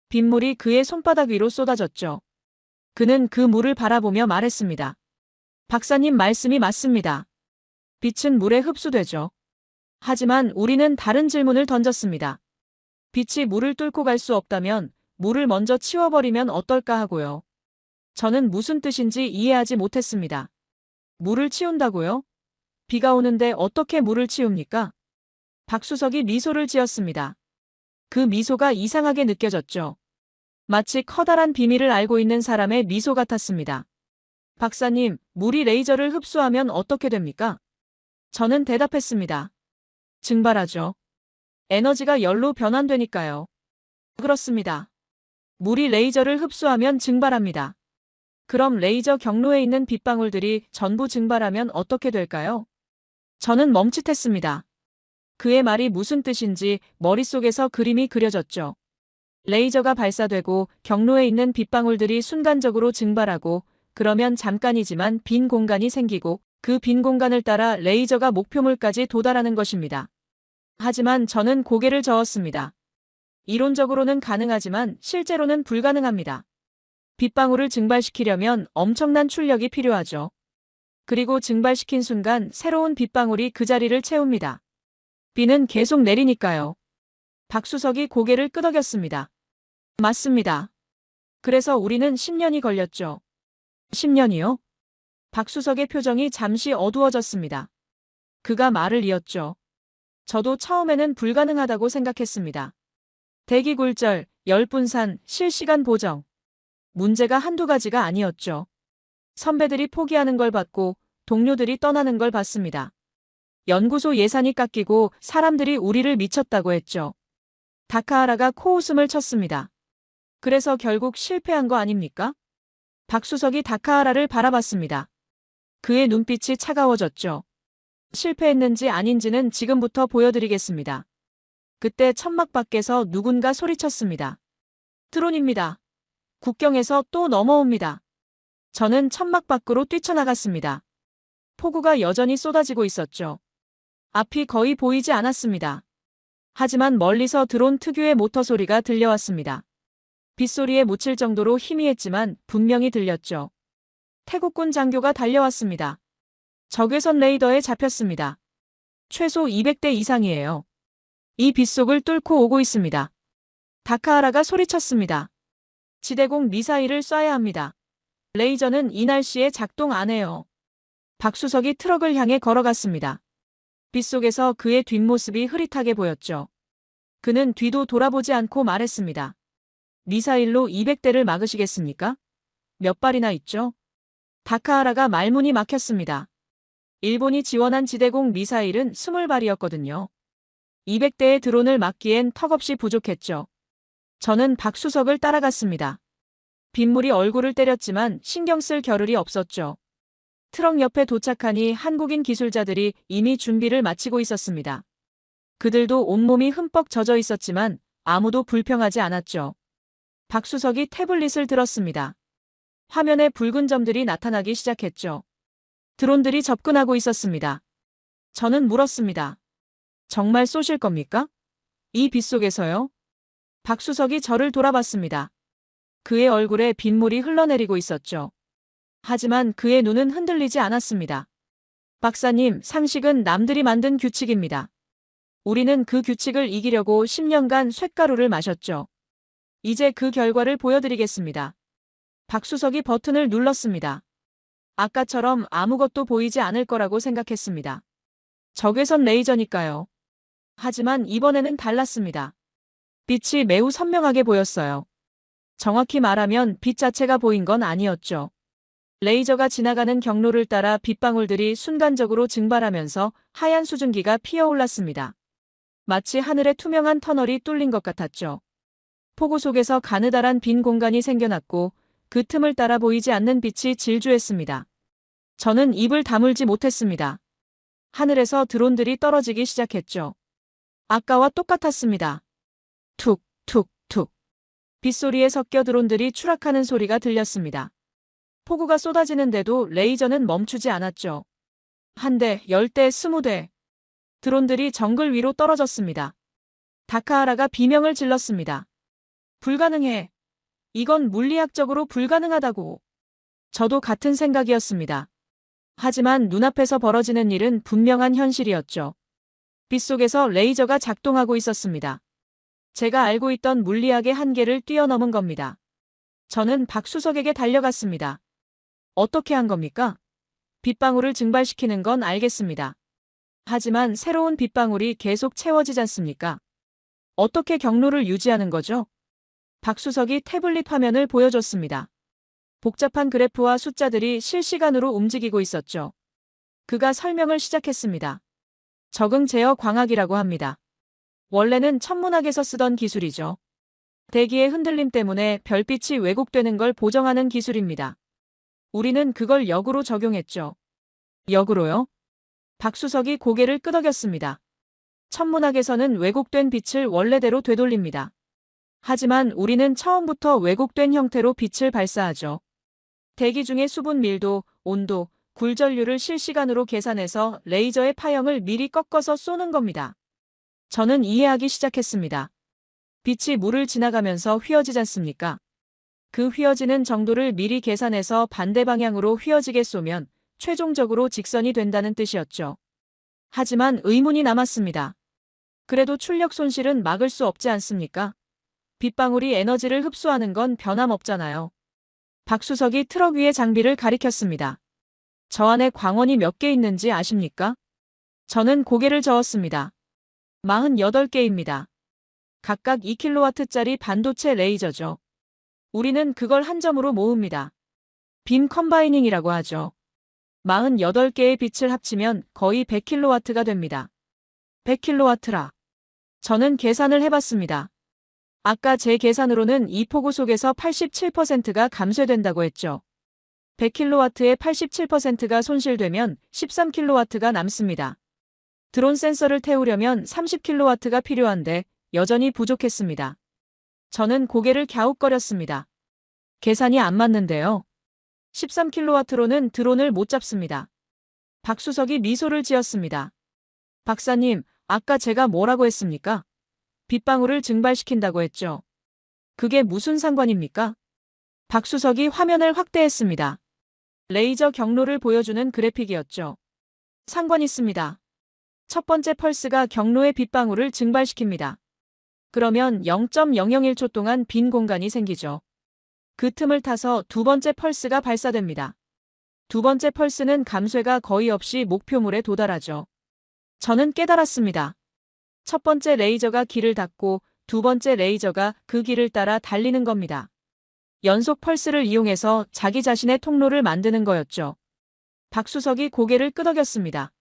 빗물이 그의 손바닥 위로 쏟아졌죠. 그는 그 물을 바라보며 말했습니다. 박사님 말씀이 맞습니다. 빛은 물에 흡수되죠. 하지만 우리는 다른 질문을 던졌습니다. 빛이 물을 뚫고 갈 수 없다면 물을 먼저 치워버리면 어떨까 하고요. 저는 무슨 뜻인지 이해하지 못했습니다. 물을 치운다고요? 비가 오는데 어떻게 물을 치웁니까? 박수석이 미소를 지었습니다. 그 미소가 이상하게 느껴졌죠. 마치 커다란 비밀을 알고 있는 사람의 미소 같았습니다. 박사님, 물이 레이저를 흡수하면 어떻게 됩니까? 저는 대답했습니다. 증발하죠. 에너지가 열로 변환되니까요. 그렇습니다. 물이 레이저를 흡수하면 증발합니다. 그럼 레이저 경로에 있는 빗방울들이 전부 증발하면 어떻게 될까요? 저는 멈칫했습니다. 그의 말이 무슨 뜻인지 머릿속에서 그림이 그려졌죠. 레이저가 발사되고 경로에 있는 빗방울들이 순간적으로 증발하고 그러면 잠깐이지만 빈 공간이 생기고 그 빈 공간을 따라 레이저가 목표물까지 도달하는 것입니다. 하지만 저는 고개를 저었습니다. 이론적으로는 가능하지만 실제로는 불가능합니다. 빗방울을 증발시키려면 엄청난 출력이 필요하죠. 그리고 증발시킨 순간 새로운 빗방울이 그 자리를 채웁니다. 비는 계속 내리니까요. 박수석이 고개를 끄덕였습니다. 맞습니다. 그래서 우리는 10년이 걸렸죠. 10년이요? 박수석의 표정이 잠시 어두워졌습니다. 그가 말을 이었죠. 저도 처음에는 불가능하다고 생각했습니다. 대기굴절, 열분산, 실시간 보정. 문제가 한두 가지가 아니었죠. 선배들이 포기하는 걸 봤고 동료들이 떠나는 걸 봤습니다. 연구소 예산이 깎이고 사람들이 우리를 미쳤다고 했죠. 다카하라가 코웃음을 쳤습니다. 그래서 결국 실패한 거 아닙니까? 박수석이 다카하라를 바라봤습니다. 그의 눈빛이 차가워졌죠. 실패했는지 아닌지는 지금부터 보여드리겠습니다. 그때 천막 밖에서 누군가 소리쳤습니다. 드론입니다. 국경에서 또 넘어옵니다. 저는 천막 밖으로 뛰쳐나갔습니다. 폭우가 여전히 쏟아지고 있었죠. 앞이 거의 보이지 않았습니다. 하지만 멀리서 드론 특유의 모터 소리가 들려왔습니다. 빗소리에 묻힐 정도로 희미했지만 분명히 들렸죠. 태국군 장교가 달려왔습니다. 적외선 레이더에 잡혔습니다. 최소 200대 이상이에요. 이 빗속을 뚫고 오고 있습니다. 다카하라가 소리쳤습니다. 지대공 미사일을 쏴야 합니다. 레이저는 이 날씨에 작동 안 해요. 박수석이 트럭을 향해 걸어갔습니다. 빗속에서 그의 뒷모습이 흐릿하게 보였죠. 그는 뒤도 돌아보지 않고 말했습니다. 미사일로 200대를 막으시겠습니까? 몇 발이나 있죠? 다카하라가 말문이 막혔습니다. 일본이 지원한 지대공 미사일은 20발이었거든요. 200대의 드론을 막기엔 턱없이 부족했죠. 저는 박수석을 따라갔습니다. 빗물이 얼굴을 때렸지만 신경 쓸 겨를이 없었죠. 트럭 옆에 도착하니 한국인 기술자들이 이미 준비를 마치고 있었습니다. 그들도 온몸이 흠뻑 젖어 있었지만 아무도 불평하지 않았죠. 박수석이 태블릿을 들었습니다. 화면에 붉은 점들이 나타나기 시작했죠. 드론들이 접근하고 있었습니다. 저는 물었습니다. 정말 쏘실 겁니까? 이 빗속에서요? 박수석이 저를 돌아봤습니다. 그의 얼굴에 빗물이 흘러내리고 있었죠. 하지만 그의 눈은 흔들리지 않았습니다. 박사님, 상식은 남들이 만든 규칙입니다. 우리는 그 규칙을 이기려고 10년간 쇳가루를 마셨죠. 이제 그 결과를 보여드리겠습니다. 박수석이 버튼을 눌렀습니다. 아까처럼 아무것도 보이지 않을 거라고 생각했습니다. 적외선 레이저니까요. 하지만 이번에는 달랐습니다. 빛이 매우 선명하게 보였어요. 정확히 말하면 빛 자체가 보인 건 아니었죠. 레이저가 지나가는 경로를 따라 빗방울들이 순간적으로 증발하면서 하얀 수증기가 피어올랐습니다. 마치 하늘에 투명한 터널이 뚫린 것 같았죠. 폭우 속에서 가느다란 빈 공간이 생겨났고 그 틈을 따라 보이지 않는 빛이 질주했습니다. 저는 입을 다물지 못했습니다. 하늘에서 드론들이 떨어지기 시작했죠. 아까와 똑같았습니다. 툭, 툭, 툭. 빗소리에 섞여 드론들이 추락하는 소리가 들렸습니다. 폭우가 쏟아지는데도 레이저는 멈추지 않았죠. 1대, 10대, 20대. 드론들이 정글 위로 떨어졌습니다. 다카하라가 비명을 질렀습니다. 불가능해. 이건 물리학적으로 불가능하다고. 저도 같은 생각이었습니다. 하지만 눈앞에서 벌어지는 일은 분명한 현실이었죠. 빗속에서 레이저가 작동하고 있었습니다. 제가 알고 있던 물리학의 한계를 뛰어넘은 겁니다. 저는 박수석에게 달려갔습니다. 어떻게 한 겁니까? 빗방울을 증발시키는 건 알겠습니다. 하지만 새로운 빗방울이 계속 채워지지 않습니까? 어떻게 경로를 유지하는 거죠? 박수석이 태블릿 화면을 보여줬습니다. 복잡한 그래프와 숫자들이 실시간으로 움직이고 있었죠. 그가 설명을 시작했습니다. 적응 제어 광학이라고 합니다. 원래는 천문학에서 쓰던 기술이죠. 대기의 흔들림 때문에 별빛이 왜곡되는 걸 보정하는 기술입니다. 우리는 그걸 역으로 적용했죠. 역으로요? 박수석이 고개를 끄덕였습니다. 천문학에서는 왜곡된 빛을 원래대로 되돌립니다. 하지만 우리는 처음부터 왜곡된 형태로 빛을 발사하죠. 대기 중의 수분 밀도, 온도, 굴절률을 실시간으로 계산해서 레이저의 파형을 미리 꺾어서 쏘는 겁니다. 저는 이해하기 시작했습니다. 빛이 물을 지나가면서 휘어지지 않습니까? 그 휘어지는 정도를 미리 계산해서 반대 방향으로 휘어지게 쏘면 최종적으로 직선이 된다는 뜻이었죠. 하지만 의문이 남았습니다. 그래도 출력 손실은 막을 수 없지 않습니까? 빗방울이 에너지를 흡수하는 건 변함없잖아요. 박수석이 트럭 위의 장비를 가리켰습니다. 저 안에 광원이 몇 개 있는지 아십니까? 저는 고개를 저었습니다. 48개입니다. 각각 2kW짜리 반도체 레이저죠. 우리는 그걸 한 점으로 모읍니다. 빔 컴바이닝이라고 하죠. 48개의 빛을 합치면 거의 100kW가 됩니다. 100kW라. 저는 계산을 해봤습니다. 아까 제 계산으로는 이 포구 속에서 87%가 감쇄된다고 했죠. 100kW의 87%가 손실되면 13kW가 남습니다. 드론 센서를 태우려면 30kW가 필요한데 여전히 부족했습니다. 저는 고개를 갸웃거렸습니다. 계산이 안 맞는데요. 13kW로는 드론을 못 잡습니다. 박수석이 미소를 지었습니다. 박사님, 아까 제가 뭐라고 했습니까? 빗방울을 증발시킨다고 했죠. 그게 무슨 상관입니까? 박수석이 화면을 확대했습니다. 레이저 경로를 보여주는 그래픽이었죠. 상관 있습니다. 첫 번째 펄스가 경로의 빗방울을 증발시킵니다. 그러면 0.001초 동안 빈 공간이 생기죠. 그 틈을 타서 두 번째 펄스가 발사됩니다. 두 번째 펄스는 감쇄가 거의 없이 목표물에 도달하죠. 저는 깨달았습니다. 첫 번째 레이저가 길을 닫고 두 번째 레이저가 그 길을 따라 달리는 겁니다. 연속 펄스를 이용해서 자기 자신의 통로를 만드는 거였죠. 박수석이 고개를 끄덕였습니다.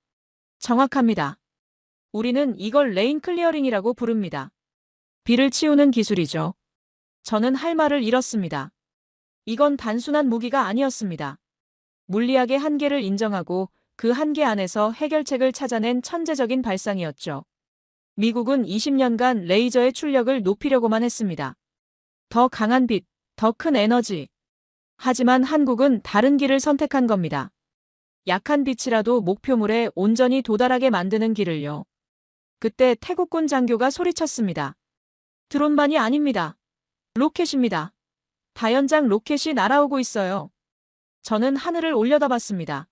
정확합니다. 우리는 이걸 레인 클리어링이라고 부릅니다. 비를 치우는 기술이죠. 저는 할 말을 잃었습니다. 이건 단순한 무기가 아니었습니다. 물리학의 한계를 인정하고 그 한계 안에서 해결책을 찾아낸 천재적인 발상이었죠. 미국은 20년간 레이저의 출력을 높이려고만 했습니다. 더 강한 빛, 더 큰 에너지. 하지만 한국은 다른 길을 선택한 겁니다. 약한 빛이라도 목표물에 온전히 도달하게 만드는 길을요. 그때 태국군 장교가 소리쳤습니다. 드론만이 아닙니다. 로켓입니다. 다연장 로켓이 날아오고 있어요. 저는 하늘을 올려다봤습니다.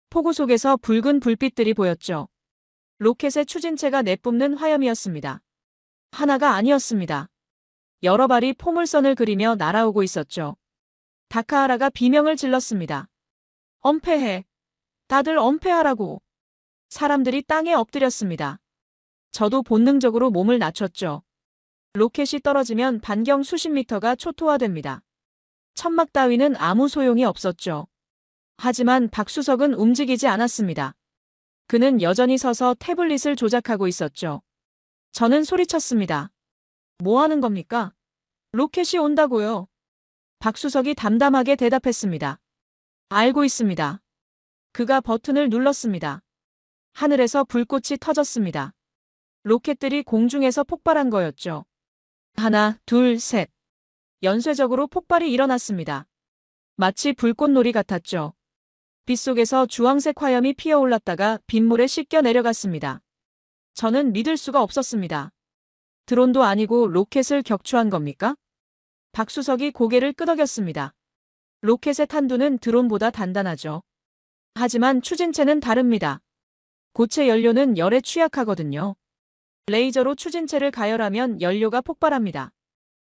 폭우 속에서 붉은 불빛들이 보였죠. 로켓의 추진체가 내뿜는 화염이었습니다. 하나가 아니었습니다. 여러 발이 포물선을 그리며 날아오고 있었죠. 다카하라가 비명을 질렀습니다. 엄폐해. 다들 엄폐하라고. 사람들이 땅에 엎드렸습니다. 저도 본능적으로 몸을 낮췄죠. 로켓이 떨어지면 반경 수십 미터가 초토화됩니다. 천막 따위는 아무 소용이 없었죠. 하지만 박수석은 움직이지 않았습니다. 그는 여전히 서서 태블릿을 조작하고 있었죠. 저는 소리쳤습니다. 뭐 하는 겁니까? 로켓이 온다고요. 박수석이 담담하게 대답했습니다. 알고 있습니다. 그가 버튼을 눌렀습니다. 하늘에서 불꽃이 터졌습니다. 로켓들이 공중에서 폭발한 거였죠. 하나, 둘, 셋. 연쇄적으로 폭발이 일어났습니다. 마치 불꽃놀이 같았죠. 빗속에서 주황색 화염이 피어올랐다가 빗물에 씻겨 내려갔습니다. 저는 믿을 수가 없었습니다. 드론도 아니고 로켓을 격추한 겁니까? 박수석이 고개를 끄덕였습니다. 로켓의 탄두는 드론보다 단단하죠. 하지만 추진체는 다릅니다. 고체 연료는 열에 취약하거든요. 레이저로 추진체를 가열하면 연료가 폭발합니다.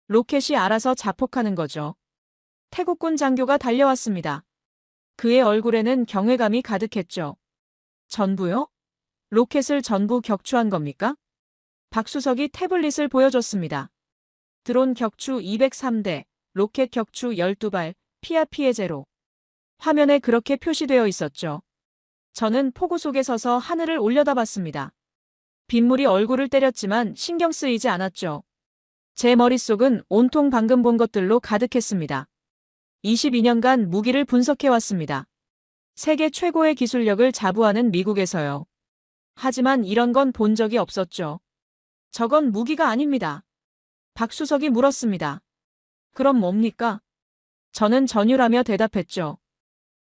로켓이 알아서 자폭하는 거죠. 태국군 장교가 달려왔습니다. 그의 얼굴에는 경외감이 가득했죠. 전부요? 로켓을 전부 격추한 겁니까? 박수석이 태블릿을 보여줬습니다. 드론 격추 203대, 로켓 격추 12발, 피하 피해 제로. 화면에 그렇게 표시되어 있었죠. 저는 폭우 속에 서서 하늘을 올려다봤습니다. 빗물이 얼굴을 때렸지만 신경 쓰이지 않았죠. 제 머릿속은 온통 방금 본 것들로 가득했습니다. 22년간 무기를 분석해왔습니다. 세계 최고의 기술력을 자부하는 미국에서요. 하지만 이런 건 본 적이 없었죠. 저건 무기가 아닙니다. 박수석이 물었습니다. 그럼 뭡니까? 저는 전율하며 대답했죠.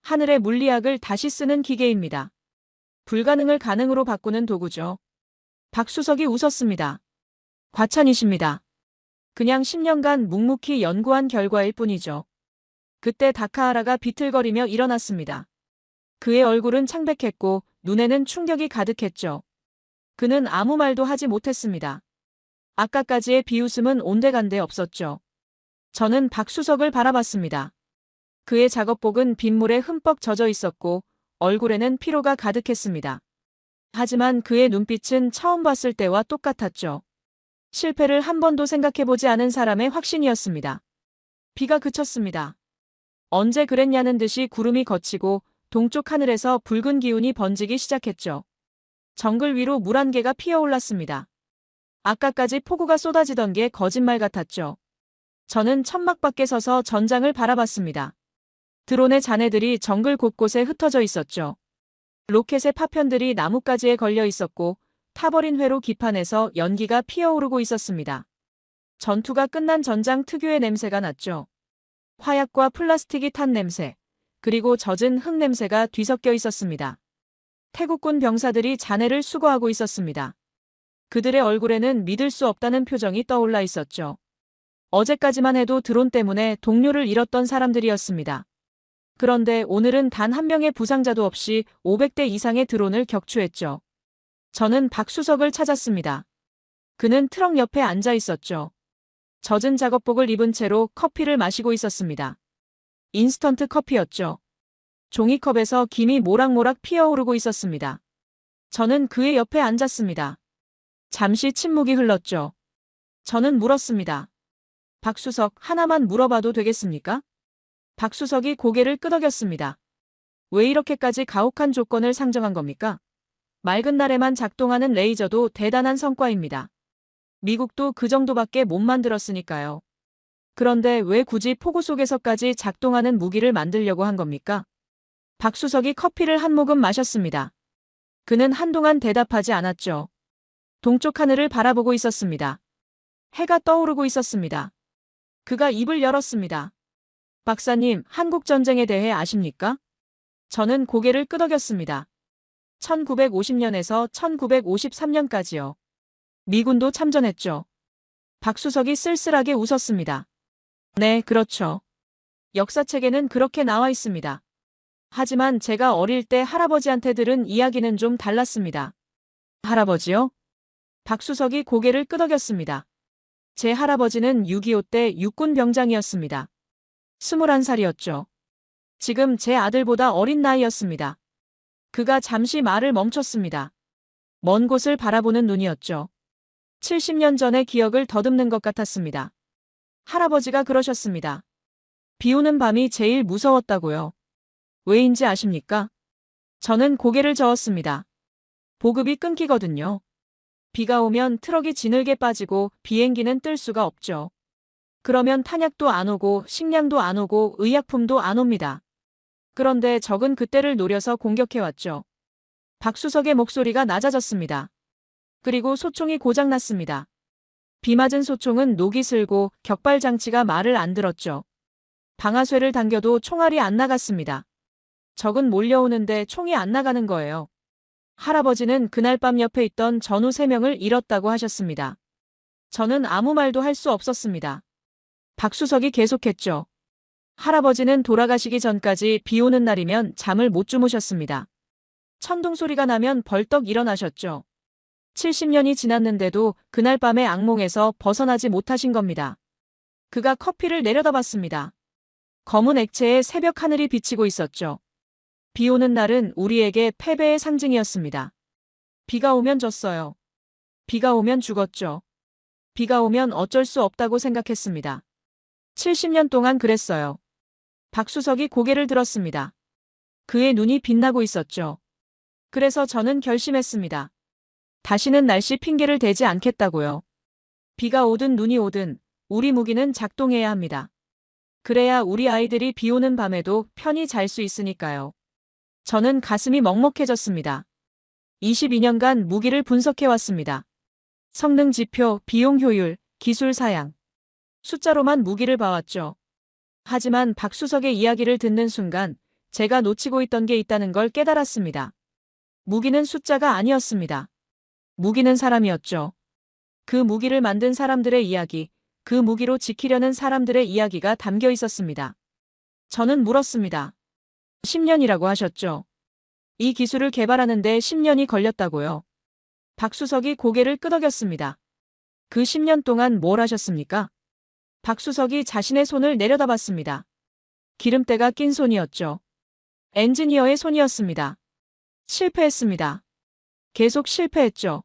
하늘의 물리학을 다시 쓰는 기계입니다. 불가능을 가능으로 바꾸는 도구죠. 박수석이 웃었습니다. 과찬이십니다. 그냥 10년간 묵묵히 연구한 결과일 뿐이죠. 그때 다카하라가 비틀거리며 일어났습니다. 그의 얼굴은 창백했고 눈에는 충격이 가득했죠. 그는 아무 말도 하지 못했습니다. 아까까지의 비웃음은 온데간데 없었죠. 저는 박수석을 바라봤습니다. 그의 작업복은 빗물에 흠뻑 젖어 있었고 얼굴에는 피로가 가득했습니다. 하지만 그의 눈빛은 처음 봤을 때와 똑같았죠. 실패를 한 번도 생각해보지 않은 사람의 확신이었습니다. 비가 그쳤습니다. 언제 그랬냐는 듯이 구름이 걷히고 동쪽 하늘에서 붉은 기운이 번지기 시작했죠. 정글 위로 물 한 개가 피어올랐습니다. 아까까지 폭우가 쏟아지던 게 거짓말 같았죠. 저는 천막 밖에 서서 전장을 바라봤습니다. 드론의 잔해들이 정글 곳곳에 흩어져 있었죠. 로켓의 파편들이 나뭇가지에 걸려 있었고 타버린 회로 기판에서 연기가 피어오르고 있었습니다. 전투가 끝난 전장 특유의 냄새가 났죠. 화약과 플라스틱이 탄 냄새, 그리고 젖은 흙 냄새가 뒤섞여 있었습니다. 태국군 병사들이 잔해를 수거하고 있었습니다. 그들의 얼굴에는 믿을 수 없다는 표정이 떠올라 있었죠. 어제까지만 해도 드론 때문에 동료를 잃었던 사람들이었습니다. 그런데 오늘은 단 한 명의 부상자도 없이 500대 이상의 드론을 격추했죠. 저는 박수석을 찾았습니다. 그는 트럭 옆에 앉아 있었죠. 젖은 작업복을 입은 채로 커피를 마시고 있었습니다. 인스턴트 커피였죠. 종이컵에서 김이 모락모락 피어오르고 있었습니다. 저는 그의 옆에 앉았습니다. 잠시 침묵이 흘렀죠. 저는 물었습니다. 박수석, 하나만 물어봐도 되겠습니까? 박수석이 고개를 끄덕였습니다. 왜 이렇게까지 가혹한 조건을 상정한 겁니까? 맑은 날에만 작동하는 레이저도 대단한 성과입니다. 미국도 그 정도밖에 못 만들었으니까요. 그런데 왜 굳이 폭우 속에서까지 작동하는 무기를 만들려고 한 겁니까? 박수석이 커피를 한 모금 마셨습니다. 그는 한동안 대답하지 않았죠. 동쪽 하늘을 바라보고 있었습니다. 해가 떠오르고 있었습니다. 그가 입을 열었습니다. 박사님, 한국전쟁에 대해 아십니까? 저는 고개를 끄덕였습니다. 1950년에서 1953년까지요. 미군도 참전했죠. 박수석이 쓸쓸하게 웃었습니다. 네, 그렇죠. 역사책에는 그렇게 나와 있습니다. 하지만 제가 어릴 때 할아버지한테 들은 이야기는 좀 달랐습니다. 할아버지요? 박수석이 고개를 끄덕였습니다. 제 할아버지는 6.25 때 육군 병장이었습니다. 21살이었죠. 지금 제 아들보다 어린 나이였습니다. 그가 잠시 말을 멈췄습니다. 먼 곳을 바라보는 눈이었죠. 70년 전의 기억을 더듬는 것 같았습니다. 할아버지가 그러셨습니다. 비 오는 밤이 제일 무서웠다고요. 왜인지 아십니까? 저는 고개를 저었습니다. 보급이 끊기거든요. 비가 오면 트럭이 지늘게 빠지고 비행기는 뜰 수가 없죠. 그러면 탄약도 안 오고 식량도 안 오고 의약품도 안 옵니다. 그런데 적은 그때를 노려서 공격해왔죠. 박수석의 목소리가 낮아졌습니다. 그리고 소총이 고장났습니다. 비 맞은 소총은 녹이 슬고 격발 장치가 말을 안 들었죠. 방아쇠를 당겨도 총알이 안 나갔습니다. 적은 몰려오는데 총이 안 나가는 거예요. 할아버지는 그날 밤 옆에 있던 전우 3명을 잃었다고 하셨습니다. 저는 아무 말도 할 수 없었습니다. 박수석이 계속했죠. 할아버지는 돌아가시기 전까지 비 오는 날이면 잠을 못 주무셨습니다. 천둥 소리가 나면 벌떡 일어나셨죠. 70년이 지났는데도 그날 밤의 악몽에서 벗어나지 못하신 겁니다. 그가 커피를 내려다봤습니다. 검은 액체에 새벽 하늘이 비치고 있었죠. 비 오는 날은 우리에게 패배의 상징이었습니다. 비가 오면 졌어요. 비가 오면 죽었죠. 비가 오면 어쩔 수 없다고 생각했습니다. 70년 동안 그랬어요. 박수석이 고개를 들었습니다. 그의 눈이 빛나고 있었죠. 그래서 저는 결심했습니다. 다시는 날씨 핑계를 대지 않겠다고요. 비가 오든 눈이 오든 우리 무기는 작동해야 합니다. 그래야 우리 아이들이 비 오는 밤에도 편히 잘 수 있으니까요. 저는 가슴이 먹먹해졌습니다. 22년간 무기를 분석해왔습니다. 성능 지표, 비용 효율, 기술 사양. 숫자로만 무기를 봐왔죠. 하지만 박수석의 이야기를 듣는 순간 제가 놓치고 있던 게 있다는 걸 깨달았습니다. 무기는 숫자가 아니었습니다. 무기는 사람이었죠. 그 무기를 만든 사람들의 이야기, 그 무기로 지키려는 사람들의 이야기가 담겨 있었습니다. 저는 물었습니다. 10년이라고 하셨죠? 이 기술을 개발하는데 10년이 걸렸다고요? 박수석이 고개를 끄덕였습니다. 그 10년 동안 뭘 하셨습니까? 박수석이 자신의 손을 내려다봤습니다. 기름때가 낀 손이었죠. 엔지니어의 손이었습니다. 실패했습니다. 계속 실패했죠.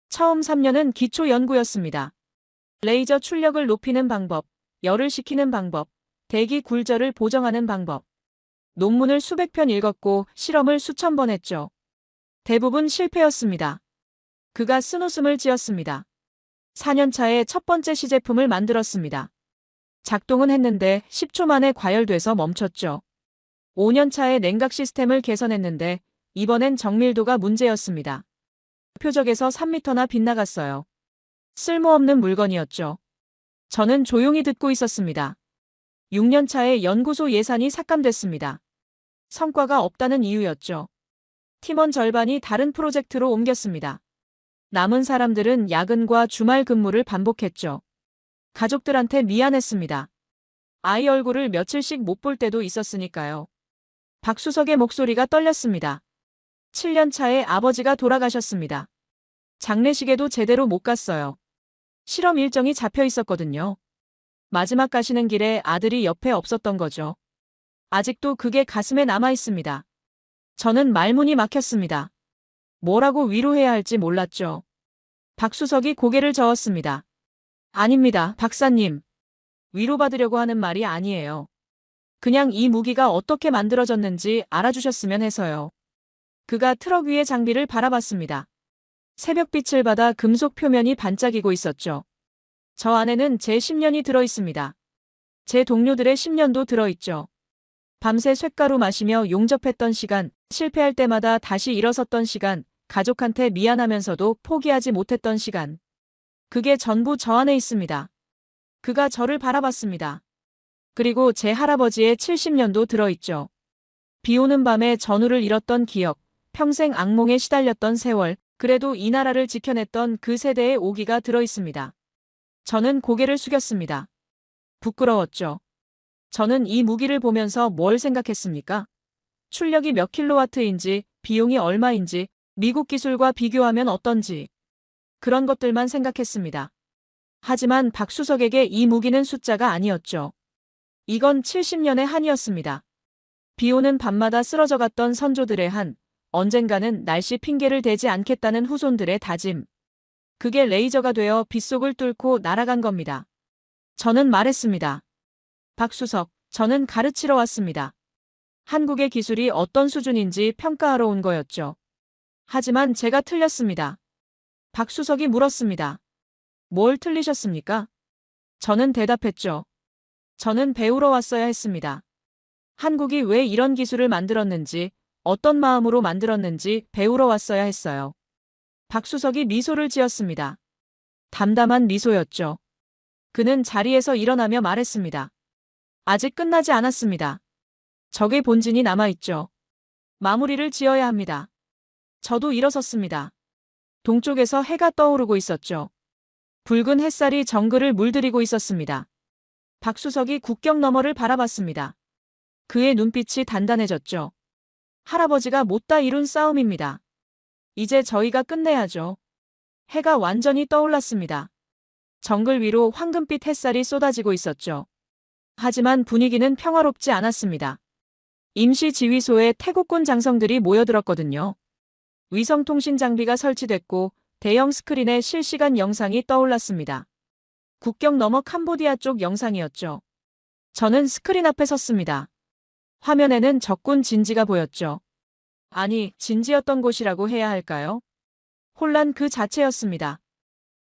처음 3년은 기초 연구였습니다. 레이저 출력을 높이는 방법, 열을 식히는 방법, 대기 굴절을 보정하는 방법. 논문을 수백 편 읽었고 실험을 수천 번 했죠. 대부분 실패였습니다. 그가 쓴웃음을 지었습니다. 4년 차에 첫 번째 시제품을 만들었습니다. 작동은 했는데 10초 만에 과열돼서 멈췄죠. 5년 차에 냉각 시스템을 개선했는데 이번엔 정밀도가 문제였습니다. 표적에서 3m나 빗나갔어요. 쓸모없는 물건이었죠. 저는 조용히 듣고 있었습니다. 6년 차에 연구소 예산이 삭감됐습니다. 성과가 없다는 이유였죠. 팀원 절반이 다른 프로젝트로 옮겼습니다. 남은 사람들은 야근과 주말 근무를 반복했죠. 가족들한테 미안했습니다. 아이 얼굴을 며칠씩 못 볼 때도 있었으니까요. 박수석의 목소리가 떨렸습니다. 7년 차에 아버지가 돌아가셨습니다. 장례식에도 제대로 못 갔어요. 실험 일정이 잡혀 있었거든요. 마지막 가시는 길에 아들이 옆에 없었던 거죠. 아직도 그게 가슴에 남아 있습니다. 저는 말문이 막혔습니다. 뭐라고 위로해야 할지 몰랐죠. 박수석이 고개를 저었습니다. 아닙니다, 박사님. 위로받으려고 하는 말이 아니에요. 그냥 이 무기가 어떻게 만들어졌는지 알아주셨으면 해서요. 그가 트럭 위의 장비를 바라봤습니다. 새벽빛을 받아 금속 표면이 반짝이고 있었죠. 저 안에는 제 10년이 들어있습니다. 제 동료들의 10년도 들어있죠. 밤새 쇳가루 마시며 용접했던 시간, 실패할 때마다 다시 일어섰던 시간, 가족한테 미안하면서도 포기하지 못했던 시간. 그게 전부 저 안에 있습니다. 그가 저를 바라봤습니다. 그리고 제 할아버지의 70년도 들어있죠. 비 오는 밤에 전우를 잃었던 기억, 평생 악몽에 시달렸던 세월, 그래도 이 나라를 지켜냈던 그 세대의 오기가 들어있습니다. 저는 고개를 숙였습니다. 부끄러웠죠. 저는 이 무기를 보면서 뭘 생각했습니까? 출력이 몇 킬로와트인지, 비용이 얼마인지, 미국 기술과 비교하면 어떤지. 그런 것들만 생각했습니다. 하지만 박수석에게 이 무기는 숫자가 아니었죠. 이건 70년의 한이었습니다. 비 오는 밤마다 쓰러져갔던 선조들의 한, 언젠가는 날씨 핑계를 대지 않겠다는 후손들의 다짐. 그게 레이저가 되어 빗속을 뚫고 날아간 겁니다. 저는 말했습니다. 박수석, 저는 가르치러 왔습니다. 한국의 기술이 어떤 수준인지 평가하러 온 거였죠. 하지만 제가 틀렸습니다. 박수석이 물었습니다. 뭘 틀리셨습니까? 저는 대답했죠. 저는 배우러 왔어야 했습니다. 한국이 왜 이런 기술을 만들었는지, 어떤 마음으로 만들었는지 배우러 왔어야 했어요. 박수석이 미소를 지었습니다. 담담한 미소였죠. 그는 자리에서 일어나며 말했습니다. 아직 끝나지 않았습니다. 적의 본진이 남아있죠. 마무리를 지어야 합니다. 저도 일어섰습니다. 동쪽에서 해가 떠오르고 있었죠. 붉은 햇살이 정글을 물들이고 있었습니다. 박수석이 국경 너머를 바라봤습니다. 그의 눈빛이 단단해졌죠. 할아버지가 못다 이룬 싸움입니다. 이제 저희가 끝내야죠. 해가 완전히 떠올랐습니다. 정글 위로 황금빛 햇살이 쏟아지고 있었죠. 하지만 분위기는 평화롭지 않았습니다. 임시 지휘소에 태국군 장성들이 모여들었거든요. 위성통신 장비가 설치됐고 대형 스크린에 실시간 영상이 떠올랐습니다. 국경 너머 캄보디아 쪽 영상이었죠. 저는 스크린 앞에 섰습니다. 화면에는 적군 진지가 보였죠. 아니, 진지였던 곳이라고 해야 할까요? 혼란 그 자체였습니다.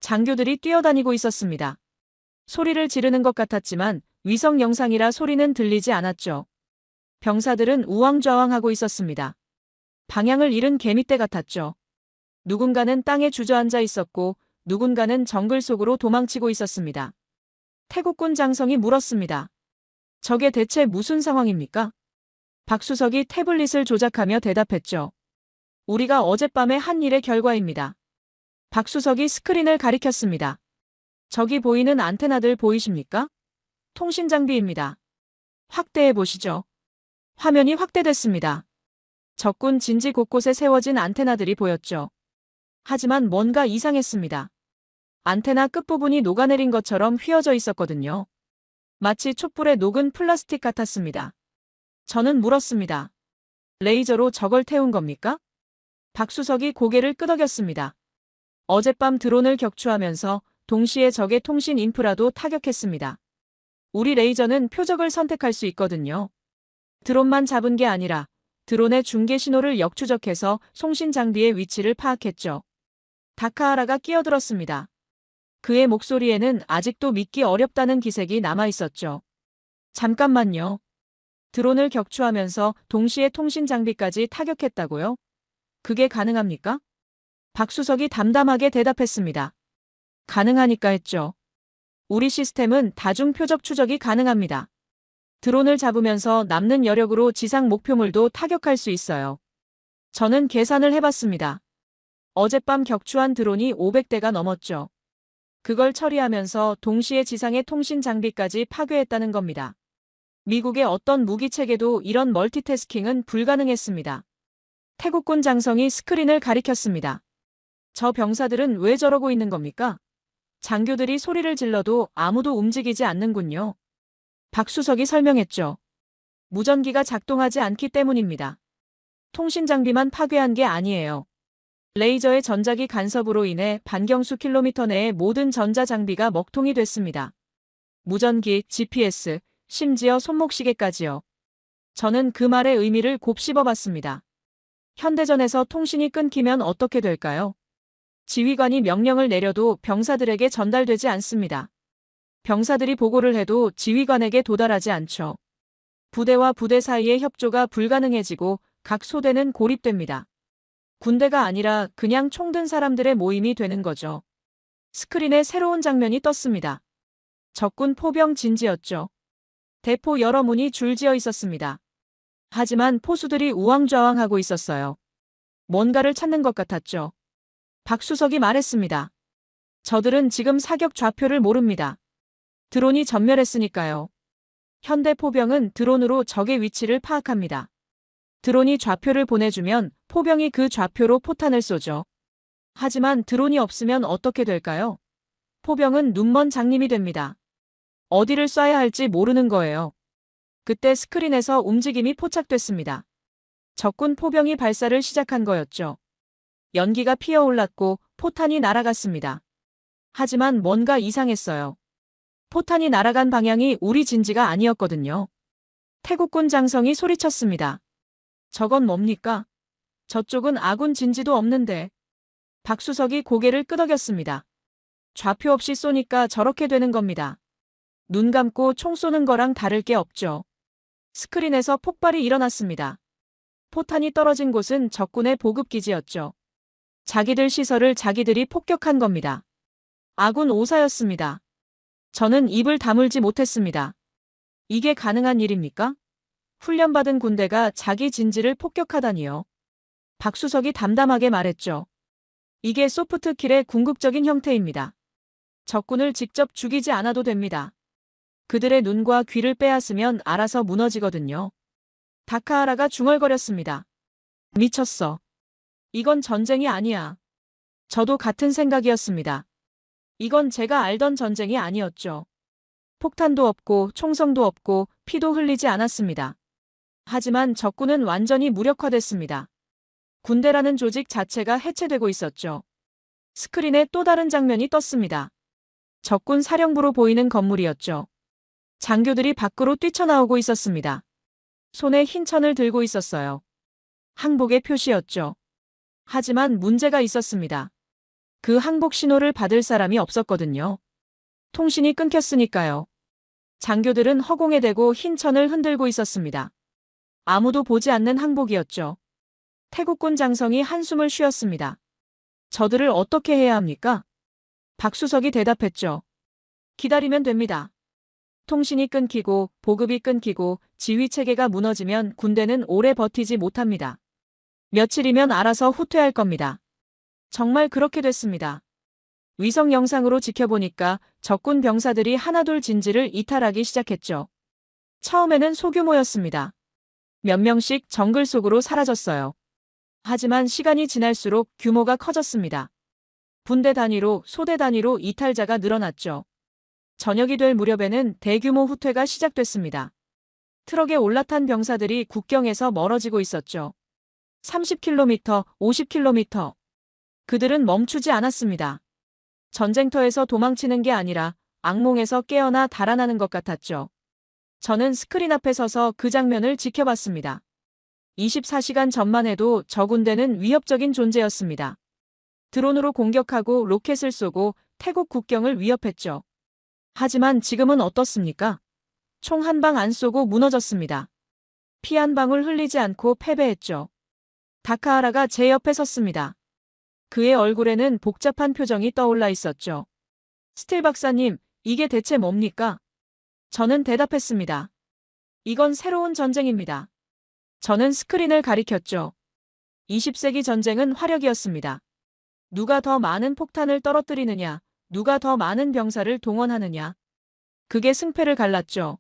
장교들이 뛰어다니고 있었습니다. 소리를 지르는 것 같았지만 위성 영상이라 소리는 들리지 않았죠. 병사들은 우왕좌왕하고 있었습니다. 방향을 잃은 개미떼 같았죠. 누군가는 땅에 주저앉아 있었고 누군가는 정글 속으로 도망치고 있었습니다. 태국군 장성이 물었습니다. 저게 대체 무슨 상황입니까? 박수석이 태블릿을 조작하며 대답했죠. 우리가 어젯밤에 한 일의 결과입니다. 박수석이 스크린을 가리켰습니다. 저기 보이는 안테나들 보이십니까? 통신 장비입니다. 확대해 보시죠. 화면이 확대됐습니다. 적군 진지 곳곳에 세워진 안테나들이 보였죠. 하지만 뭔가 이상했습니다. 안테나 끝부분이 녹아내린 것처럼 휘어져 있었거든요. 마치 촛불에 녹은 플라스틱 같았습니다. 저는 물었습니다. 레이저로 저걸 태운 겁니까? 박수석이 고개를 끄덕였습니다. 어젯밤 드론을 격추하면서 동시에 적의 통신 인프라도 타격했습니다. 우리 레이저는 표적을 선택할 수 있거든요. 드론만 잡은 게 아니라 드론의 중계 신호를 역추적해서 송신 장비의 위치를 파악했죠. 다카하라가 끼어들었습니다. 그의 목소리에는 아직도 믿기 어렵다는 기색이 남아 있었죠. 잠깐만요. 드론을 격추하면서 동시에 통신 장비까지 타격했다고요? 그게 가능합니까? 박수석이 담담하게 대답했습니다. 가능하니까 했죠. 우리 시스템은 다중 표적 추적이 가능합니다. 드론을 잡으면서 남는 여력으로 지상 목표물도 타격할 수 있어요. 저는 계산을 해봤습니다. 어젯밤 격추한 드론이 500대가 넘었죠. 그걸 처리하면서 동시에 지상의 통신 장비까지 파괴했다는 겁니다. 미국의 어떤 무기 체계도 이런 멀티태스킹은 불가능했습니다. 태국군 장성이 스크린을 가리켰습니다. 저 병사들은 왜 저러고 있는 겁니까? 장교들이 소리를 질러도 아무도 움직이지 않는군요. 박수석이 설명했죠. 무전기가 작동하지 않기 때문입니다. 통신 장비만 파괴한 게 아니에요. 레이저의 전자기 간섭으로 인해 반경수 킬로미터 내의 모든 전자장비가 먹통이 됐습니다. 무전기, GPS, 심지어 손목시계까지요. 저는 그 말의 의미를 곱씹어봤습니다. 현대전에서 통신이 끊기면 어떻게 될까요? 지휘관이 명령을 내려도 병사들에게 전달되지 않습니다. 병사들이 보고를 해도 지휘관에게 도달하지 않죠. 부대와 부대 사이의 협조가 불가능해지고 각 소대는 고립됩니다. 군대가 아니라 그냥 총든 사람들의 모임이 되는 거죠. 스크린에 새로운 장면이 떴습니다. 적군 포병 진지였죠. 대포 여러 문이 줄지어 있었습니다. 하지만 포수들이 우왕좌왕하고 있었어요. 뭔가를 찾는 것 같았죠. 박수석이 말했습니다. 저들은 지금 사격 좌표를 모릅니다. 드론이 전멸했으니까요. 현대 포병은 드론으로 적의 위치를 파악합니다. 드론이 좌표를 보내주면 포병이 그 좌표로 포탄을 쏘죠. 하지만 드론이 없으면 어떻게 될까요? 포병은 눈먼 장님이 됩니다. 어디를 쏴야 할지 모르는 거예요. 그때 스크린에서 움직임이 포착됐습니다. 적군 포병이 발사를 시작한 거였죠. 연기가 피어올랐고 포탄이 날아갔습니다. 하지만 뭔가 이상했어요. 포탄이 날아간 방향이 우리 진지가 아니었거든요. 태국군 장성이 소리쳤습니다. 저건 뭡니까? 저쪽은 아군 진지도 없는데. 박수석이 고개를 끄덕였습니다. 좌표 없이 쏘니까 저렇게 되는 겁니다. 눈 감고 총 쏘는 거랑 다를 게 없죠. 스크린에서 폭발이 일어났습니다. 포탄이 떨어진 곳은 적군의 보급기지였죠. 자기들 시설을 자기들이 폭격한 겁니다. 아군 오사였습니다. 저는 입을 다물지 못했습니다. 이게 가능한 일입니까? 훈련받은 군대가 자기 진지를 폭격하다니요. 박수석이 담담하게 말했죠. 이게 소프트킬의 궁극적인 형태입니다. 적군을 직접 죽이지 않아도 됩니다. 그들의 눈과 귀를 빼앗으면 알아서 무너지거든요. 다카하라가 중얼거렸습니다. 미쳤어. 이건 전쟁이 아니야. 저도 같은 생각이었습니다. 이건 제가 알던 전쟁이 아니었죠. 폭탄도 없고 총성도 없고 피도 흘리지 않았습니다. 하지만 적군은 완전히 무력화됐습니다. 군대라는 조직 자체가 해체되고 있었죠. 스크린에 또 다른 장면이 떴습니다. 적군 사령부로 보이는 건물이었죠. 장교들이 밖으로 뛰쳐나오고 있었습니다. 손에 흰 천을 들고 있었어요. 항복의 표시였죠. 하지만 문제가 있었습니다. 그 항복 신호를 받을 사람이 없었거든요. 통신이 끊겼으니까요. 장교들은 허공에 대고 흰 천을 흔들고 있었습니다. 아무도 보지 않는 항복이었죠. 태국군 장성이 한숨을 쉬었습니다. 저들을 어떻게 해야 합니까? 박수석이 대답했죠. 기다리면 됩니다. 통신이 끊기고 보급이 끊기고 지휘 체계가 무너지면 군대는 오래 버티지 못합니다. 며칠이면 알아서 후퇴할 겁니다. 정말 그렇게 됐습니다. 위성 영상으로 지켜보니까 적군 병사들이 하나둘 진지를 이탈하기 시작했죠. 처음에는 소규모였습니다. 몇 명씩 정글 속으로 사라졌어요. 하지만 시간이 지날수록 규모가 커졌습니다. 분대 단위로, 소대 단위로 이탈자가 늘어났죠. 저녁이 될 무렵에는 대규모 후퇴가 시작됐습니다. 트럭에 올라탄 병사들이 국경에서 멀어지고 있었죠. 30km, 50km. 그들은 멈추지 않았습니다. 전쟁터에서 도망치는 게 아니라 악몽에서 깨어나 달아나는 것 같았죠. 저는 스크린 앞에 서서 그 장면을 지켜봤습니다. 24시간 전만 해도 저 군대는 위협적인 존재였습니다. 드론으로 공격하고 로켓을 쏘고 태국 국경을 위협했죠. 하지만 지금은 어떻습니까? 총 한 방 안 쏘고 무너졌습니다. 피 한 방울 흘리지 않고 패배했죠. 다카하라가 제 옆에 섰습니다. 그의 얼굴에는 복잡한 표정이 떠올라 있었죠. 스틸 박사님, 이게 대체 뭡니까? 저는 대답했습니다. 이건 새로운 전쟁입니다. 저는 스크린을 가리켰죠. 20세기 전쟁은 화력이었습니다. 누가 더 많은 폭탄을 떨어뜨리느냐, 누가 더 많은 병사를 동원하느냐. 그게 승패를 갈랐죠.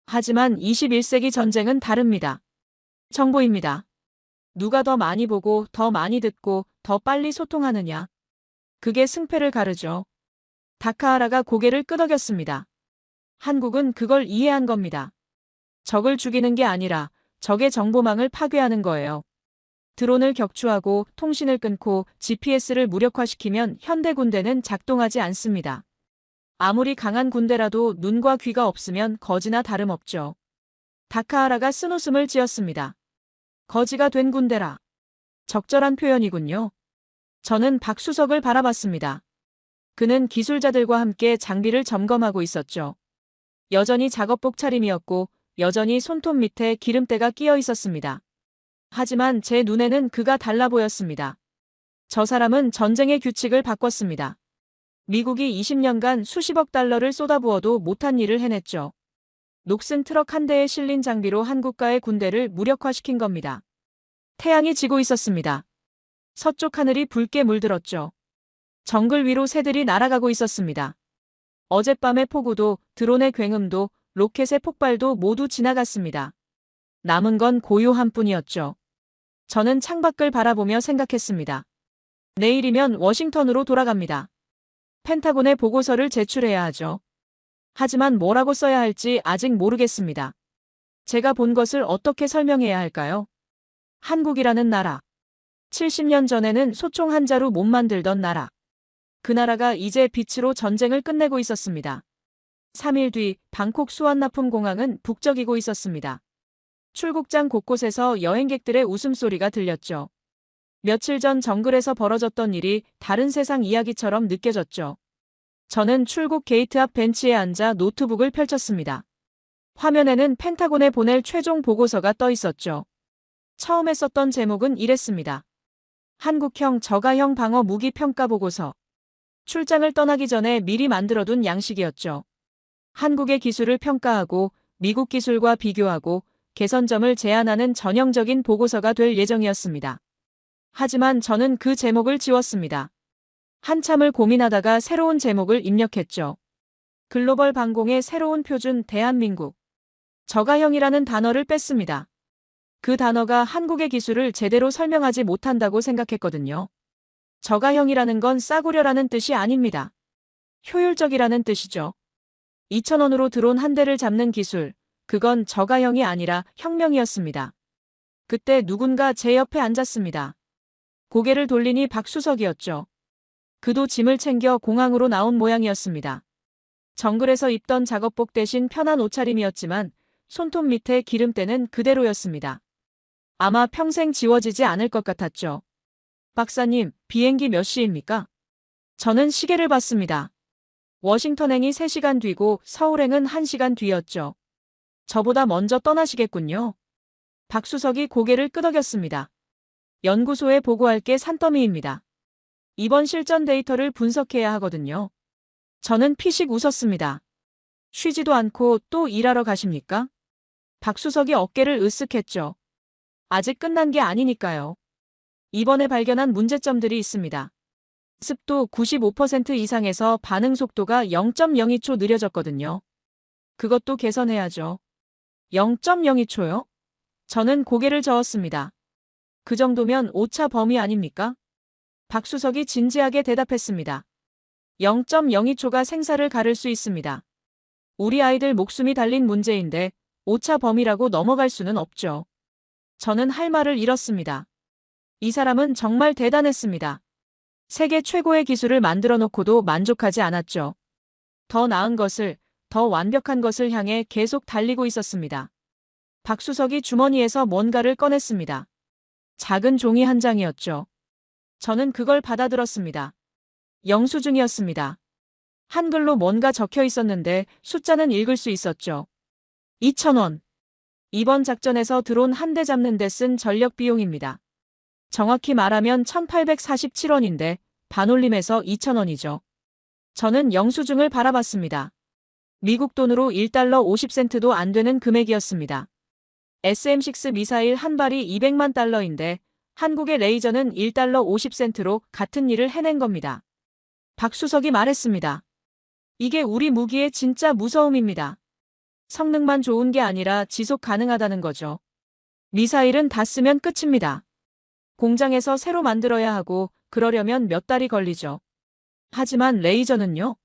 하지만 21세기 전쟁은 다릅니다. 정보입니다. 누가 더 많이 보고 더 많이 듣고 더 빨리 소통하느냐. 그게 승패를 가르죠. 다카하라가 고개를 끄덕였습니다. 한국은 그걸 이해한 겁니다. 적을 죽이는 게 아니라 적의 정보망을 파괴하는 거예요. 드론을 격추하고 통신을 끊고 GPS를 무력화시키면 현대 군대는 작동하지 않습니다. 아무리 강한 군대라도 눈과 귀가 없으면 거지나 다름없죠. 다카하라가 쓴웃음을 지었습니다. 거지가 된 군대라. 적절한 표현이군요. 저는 박수석을 바라봤습니다. 그는 기술자들과 함께 장비를 점검하고 있었죠. 여전히 작업복 차림이었고 여전히 손톱 밑에 기름때가 끼어 있었습니다. 하지만 제 눈에는 그가 달라 보였습니다. 저 사람은 전쟁의 규칙을 바꿨습니다. 미국이 20년간 수십억 달러를 쏟아부어도 못한 일을 해냈죠. 녹슨 트럭 한 대에 실린 장비로 한국과의 군대를 무력화시킨 겁니다. 태양이 지고 있었습니다. 서쪽 하늘이 붉게 물들었죠. 정글 위로 새들이 날아가고 있었습니다. 어젯밤의 폭우도 드론의 굉음도 로켓의 폭발도 모두 지나갔습니다. 남은 건 고요함뿐이었죠. 저는 창밖을 바라보며 생각했습니다. 내일이면 워싱턴으로 돌아갑니다. 펜타곤에 보고서를 제출해야 하죠. 하지만 뭐라고 써야 할지 아직 모르겠습니다. 제가 본 것을 어떻게 설명해야 할까요? 한국이라는 나라. 70년 전에는 소총 한 자루 못 만들던 나라. 그 나라가 이제 빛으로 전쟁을 끝내고 있었습니다. 3일 뒤 방콕 수완나품 공항은 북적이고 있었습니다. 출국장 곳곳에서 여행객들의 웃음소리가 들렸죠. 며칠 전 정글에서 벌어졌던 일이 다른 세상 이야기처럼 느껴졌죠. 저는 출국 게이트 앞 벤치에 앉아 노트북을 펼쳤습니다. 화면에는 펜타곤에 보낼 최종 보고서가 떠 있었죠. 처음에 썼던 제목은 이랬습니다. 한국형 저가형 방어 무기 평가 보고서. 출장을 떠나기 전에 미리 만들어둔 양식이었죠. 한국의 기술을 평가하고 미국 기술과 비교하고 개선점을 제안하는 전형적인 보고서가 될 예정이었습니다. 하지만 저는 그 제목을 지웠습니다. 한참을 고민하다가 새로운 제목을 입력했죠. 글로벌 방공의 새로운 표준 대한민국. 저가형이라는 단어를 뺐습니다. 그 단어가 한국의 기술을 제대로 설명하지 못한다고 생각했거든요. 저가형이라는 건 싸구려라는 뜻이 아닙니다. 효율적이라는 뜻이죠. 2,000원으로 드론 한 대를 잡는 기술, 그건 저가형이 아니라 혁명이었습니다. 그때 누군가 제 옆에 앉았습니다. 고개를 돌리니 박수석이었죠. 그도 짐을 챙겨 공항으로 나온 모양이었습니다. 정글에서 입던 작업복 대신 편한 옷차림이었지만 손톱 밑에 기름때는 그대로였습니다. 아마 평생 지워지지 않을 것 같았죠. 박사님, 비행기 몇 시입니까? 저는 시계를 봤습니다. 워싱턴행이 3시간 뒤고 서울행은 1시간 뒤였죠. 저보다 먼저 떠나시겠군요. 박수석이 고개를 끄덕였습니다. 연구소에 보고할 게 산더미입니다. 이번 실전 데이터를 분석해야 하거든요. 저는 피식 웃었습니다. 쉬지도 않고 또 일하러 가십니까? 박수석이 어깨를 으쓱했죠. 아직 끝난 게 아니니까요. 이번에 발견한 문제점들이 있습니다. 습도 95% 이상에서 반응 속도가 0.02초 느려졌거든요. 그것도 개선해야죠. 0.02초요? 저는 고개를 저었습니다. 그 정도면 오차 범위 아닙니까? 박수석이 진지하게 대답했습니다. 0.02초가 생사를 가를 수 있습니다. 우리 아이들 목숨이 달린 문제인데 오차 범위라고 넘어갈 수는 없죠. 저는 할 말을 잃었습니다. 이 사람은 정말 대단했습니다. 세계 최고의 기술을 만들어 놓고도 만족하지 않았죠. 더 나은 것을, 더 완벽한 것을 향해 계속 달리고 있었습니다. 박수석이 주머니에서 뭔가를 꺼냈습니다. 작은 종이 한 장이었죠. 저는 그걸 받아들었습니다. 영수증이었습니다. 한글로 뭔가 적혀 있었는데 숫자는 읽을 수 있었죠. 2,000원. 이번 작전에서 드론 한 대 잡는 데 쓴 전력 비용입니다. 정확히 말하면 1,847원인데 반올림해서 2,000원이죠. 저는 영수증을 바라봤습니다. 미국 돈으로 1달러 50센트도 안 되는 금액이었습니다. SM-6 미사일 한 발이 200만 달러인데 한국의 레이저는 1달러 50센트로 같은 일을 해낸 겁니다. 박수석이 말했습니다. 이게 우리 무기의 진짜 무서움입니다. 성능만 좋은 게 아니라 지속 가능하다는 거죠. 미사일은 다 쓰면 끝입니다. 공장에서 새로 만들어야 하고 그러려면 몇 달이 걸리죠. 하지만 레이저는요?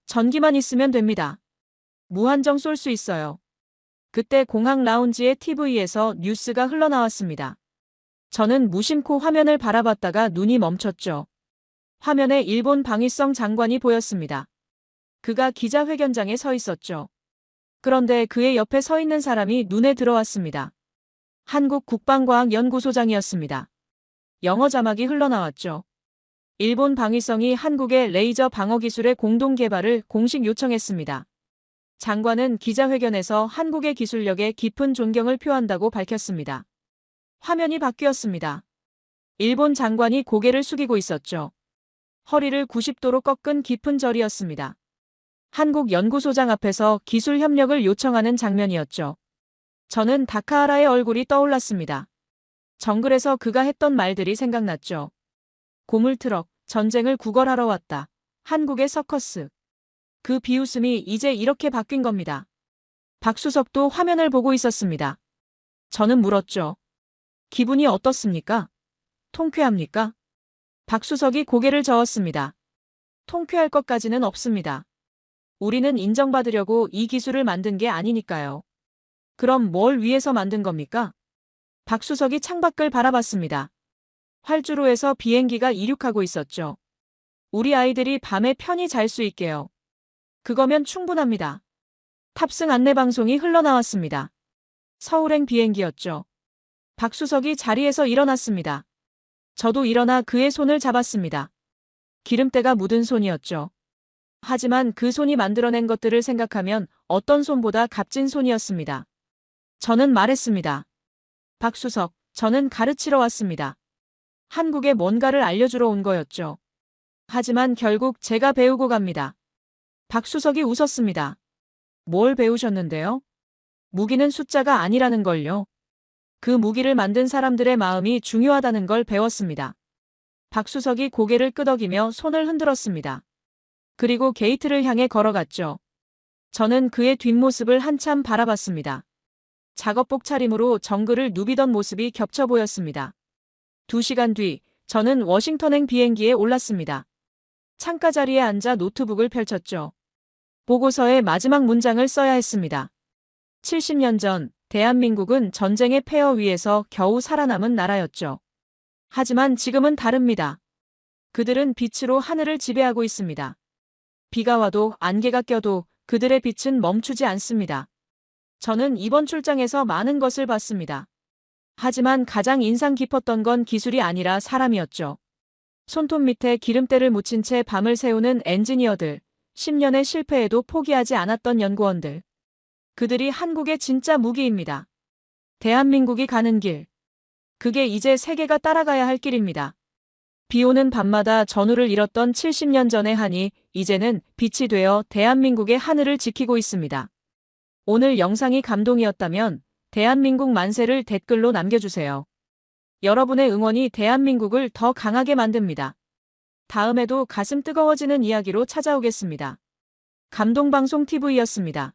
전기만 있으면 됩니다. 무한정 쏠 수 있어요. 그때 공항 라운지의 TV에서 뉴스가 흘러나왔습니다. 저는 무심코 화면을 바라봤다가 눈이 멈췄죠. 화면에 일본 방위성 장관이 보였습니다. 그가 기자회견장에 서 있었죠. 그런데 그의 옆에 서 있는 사람이 눈에 들어왔습니다. 한국 국방과학연구소장이었습니다. 영어 자막이 흘러나왔죠. 일본 방위성이 한국의 레이저 방어 기술의 공동 개발을 공식 요청했습니다. 장관은 기자회견에서 한국의 기술력에 깊은 존경을 표한다고 밝혔습니다. 화면이 바뀌었습니다. 일본 장관이 고개를 숙이고 있었죠. 허리를 90도로 꺾은 깊은 절이었습니다. 한국 연구소장 앞에서 기술 협력을 요청하는 장면이었죠. 저는 다카하라의 얼굴이 떠올랐습니다. 정글에서 그가 했던 말들이 생각났죠. 고물트럭, 전쟁을 구걸하러 왔다. 한국의 서커스. 그 비웃음이 이제 이렇게 바뀐 겁니다. 박수석도 화면을 보고 있었습니다. 저는 물었죠. 기분이 어떻습니까? 통쾌합니까? 박수석이 고개를 저었습니다. 통쾌할 것까지는 없습니다. 우리는 인정받으려고 이 기술을 만든 게 아니니까요. 그럼 뭘 위해서 만든 겁니까? 박수석이 창밖을 바라봤습니다. 활주로에서 비행기가 이륙하고 있었죠. 우리 아이들이 밤에 편히 잘 수 있게요. 그거면 충분합니다. 탑승 안내 방송이 흘러나왔습니다. 서울행 비행기였죠. 박수석이 자리에서 일어났습니다. 저도 일어나 그의 손을 잡았습니다. 기름때가 묻은 손이었죠. 하지만 그 손이 만들어낸 것들을 생각하면 어떤 손보다 값진 손이었습니다. 저는 말했습니다. 박수석, 저는 가르치러 왔습니다. 한국에 뭔가를 알려주러 온 거였죠. 하지만 결국 제가 배우고 갑니다. 박수석이 웃었습니다. 뭘 배우셨는데요? 무기는 숫자가 아니라는 걸요. 그 무기를 만든 사람들의 마음이 중요하다는 걸 배웠습니다. 박수석이 고개를 끄덕이며 손을 흔들었습니다. 그리고 게이트를 향해 걸어갔죠. 저는 그의 뒷모습을 한참 바라봤습니다. 작업복 차림으로 정글을 누비던 모습이 겹쳐 보였습니다. 2시간 뒤, 저는 워싱턴행 비행기에 올랐습니다. 창가 자리에 앉아 노트북을 펼쳤죠. 보고서의 마지막 문장을 써야 했습니다. 70년 전, 대한민국은 전쟁의 폐허 위에서 겨우 살아남은 나라였죠. 하지만 지금은 다릅니다. 그들은 빛으로 하늘을 지배하고 있습니다. 비가 와도 안개가 껴도 그들의 빛은 멈추지 않습니다. 저는 이번 출장에서 많은 것을 봤습니다. 하지만 가장 인상 깊었던 건 기술이 아니라 사람이었죠. 손톱 밑에 기름때를 묻힌 채 밤을 새우는 엔지니어들, 10년의 실패에도 포기하지 않았던 연구원들. 그들이 한국의 진짜 무기입니다. 대한민국이 가는 길. 그게 이제 세계가 따라가야 할 길입니다. 비 오는 밤마다 전우를 잃었던 70년 전의 한이 이제는 빛이 되어 대한민국의 하늘을 지키고 있습니다. 오늘 영상이 감동이었다면 대한민국 만세를 댓글로 남겨주세요. 여러분의 응원이 대한민국을 더 강하게 만듭니다. 다음에도 가슴 뜨거워지는 이야기로 찾아오겠습니다. 감동방송 TV였습니다.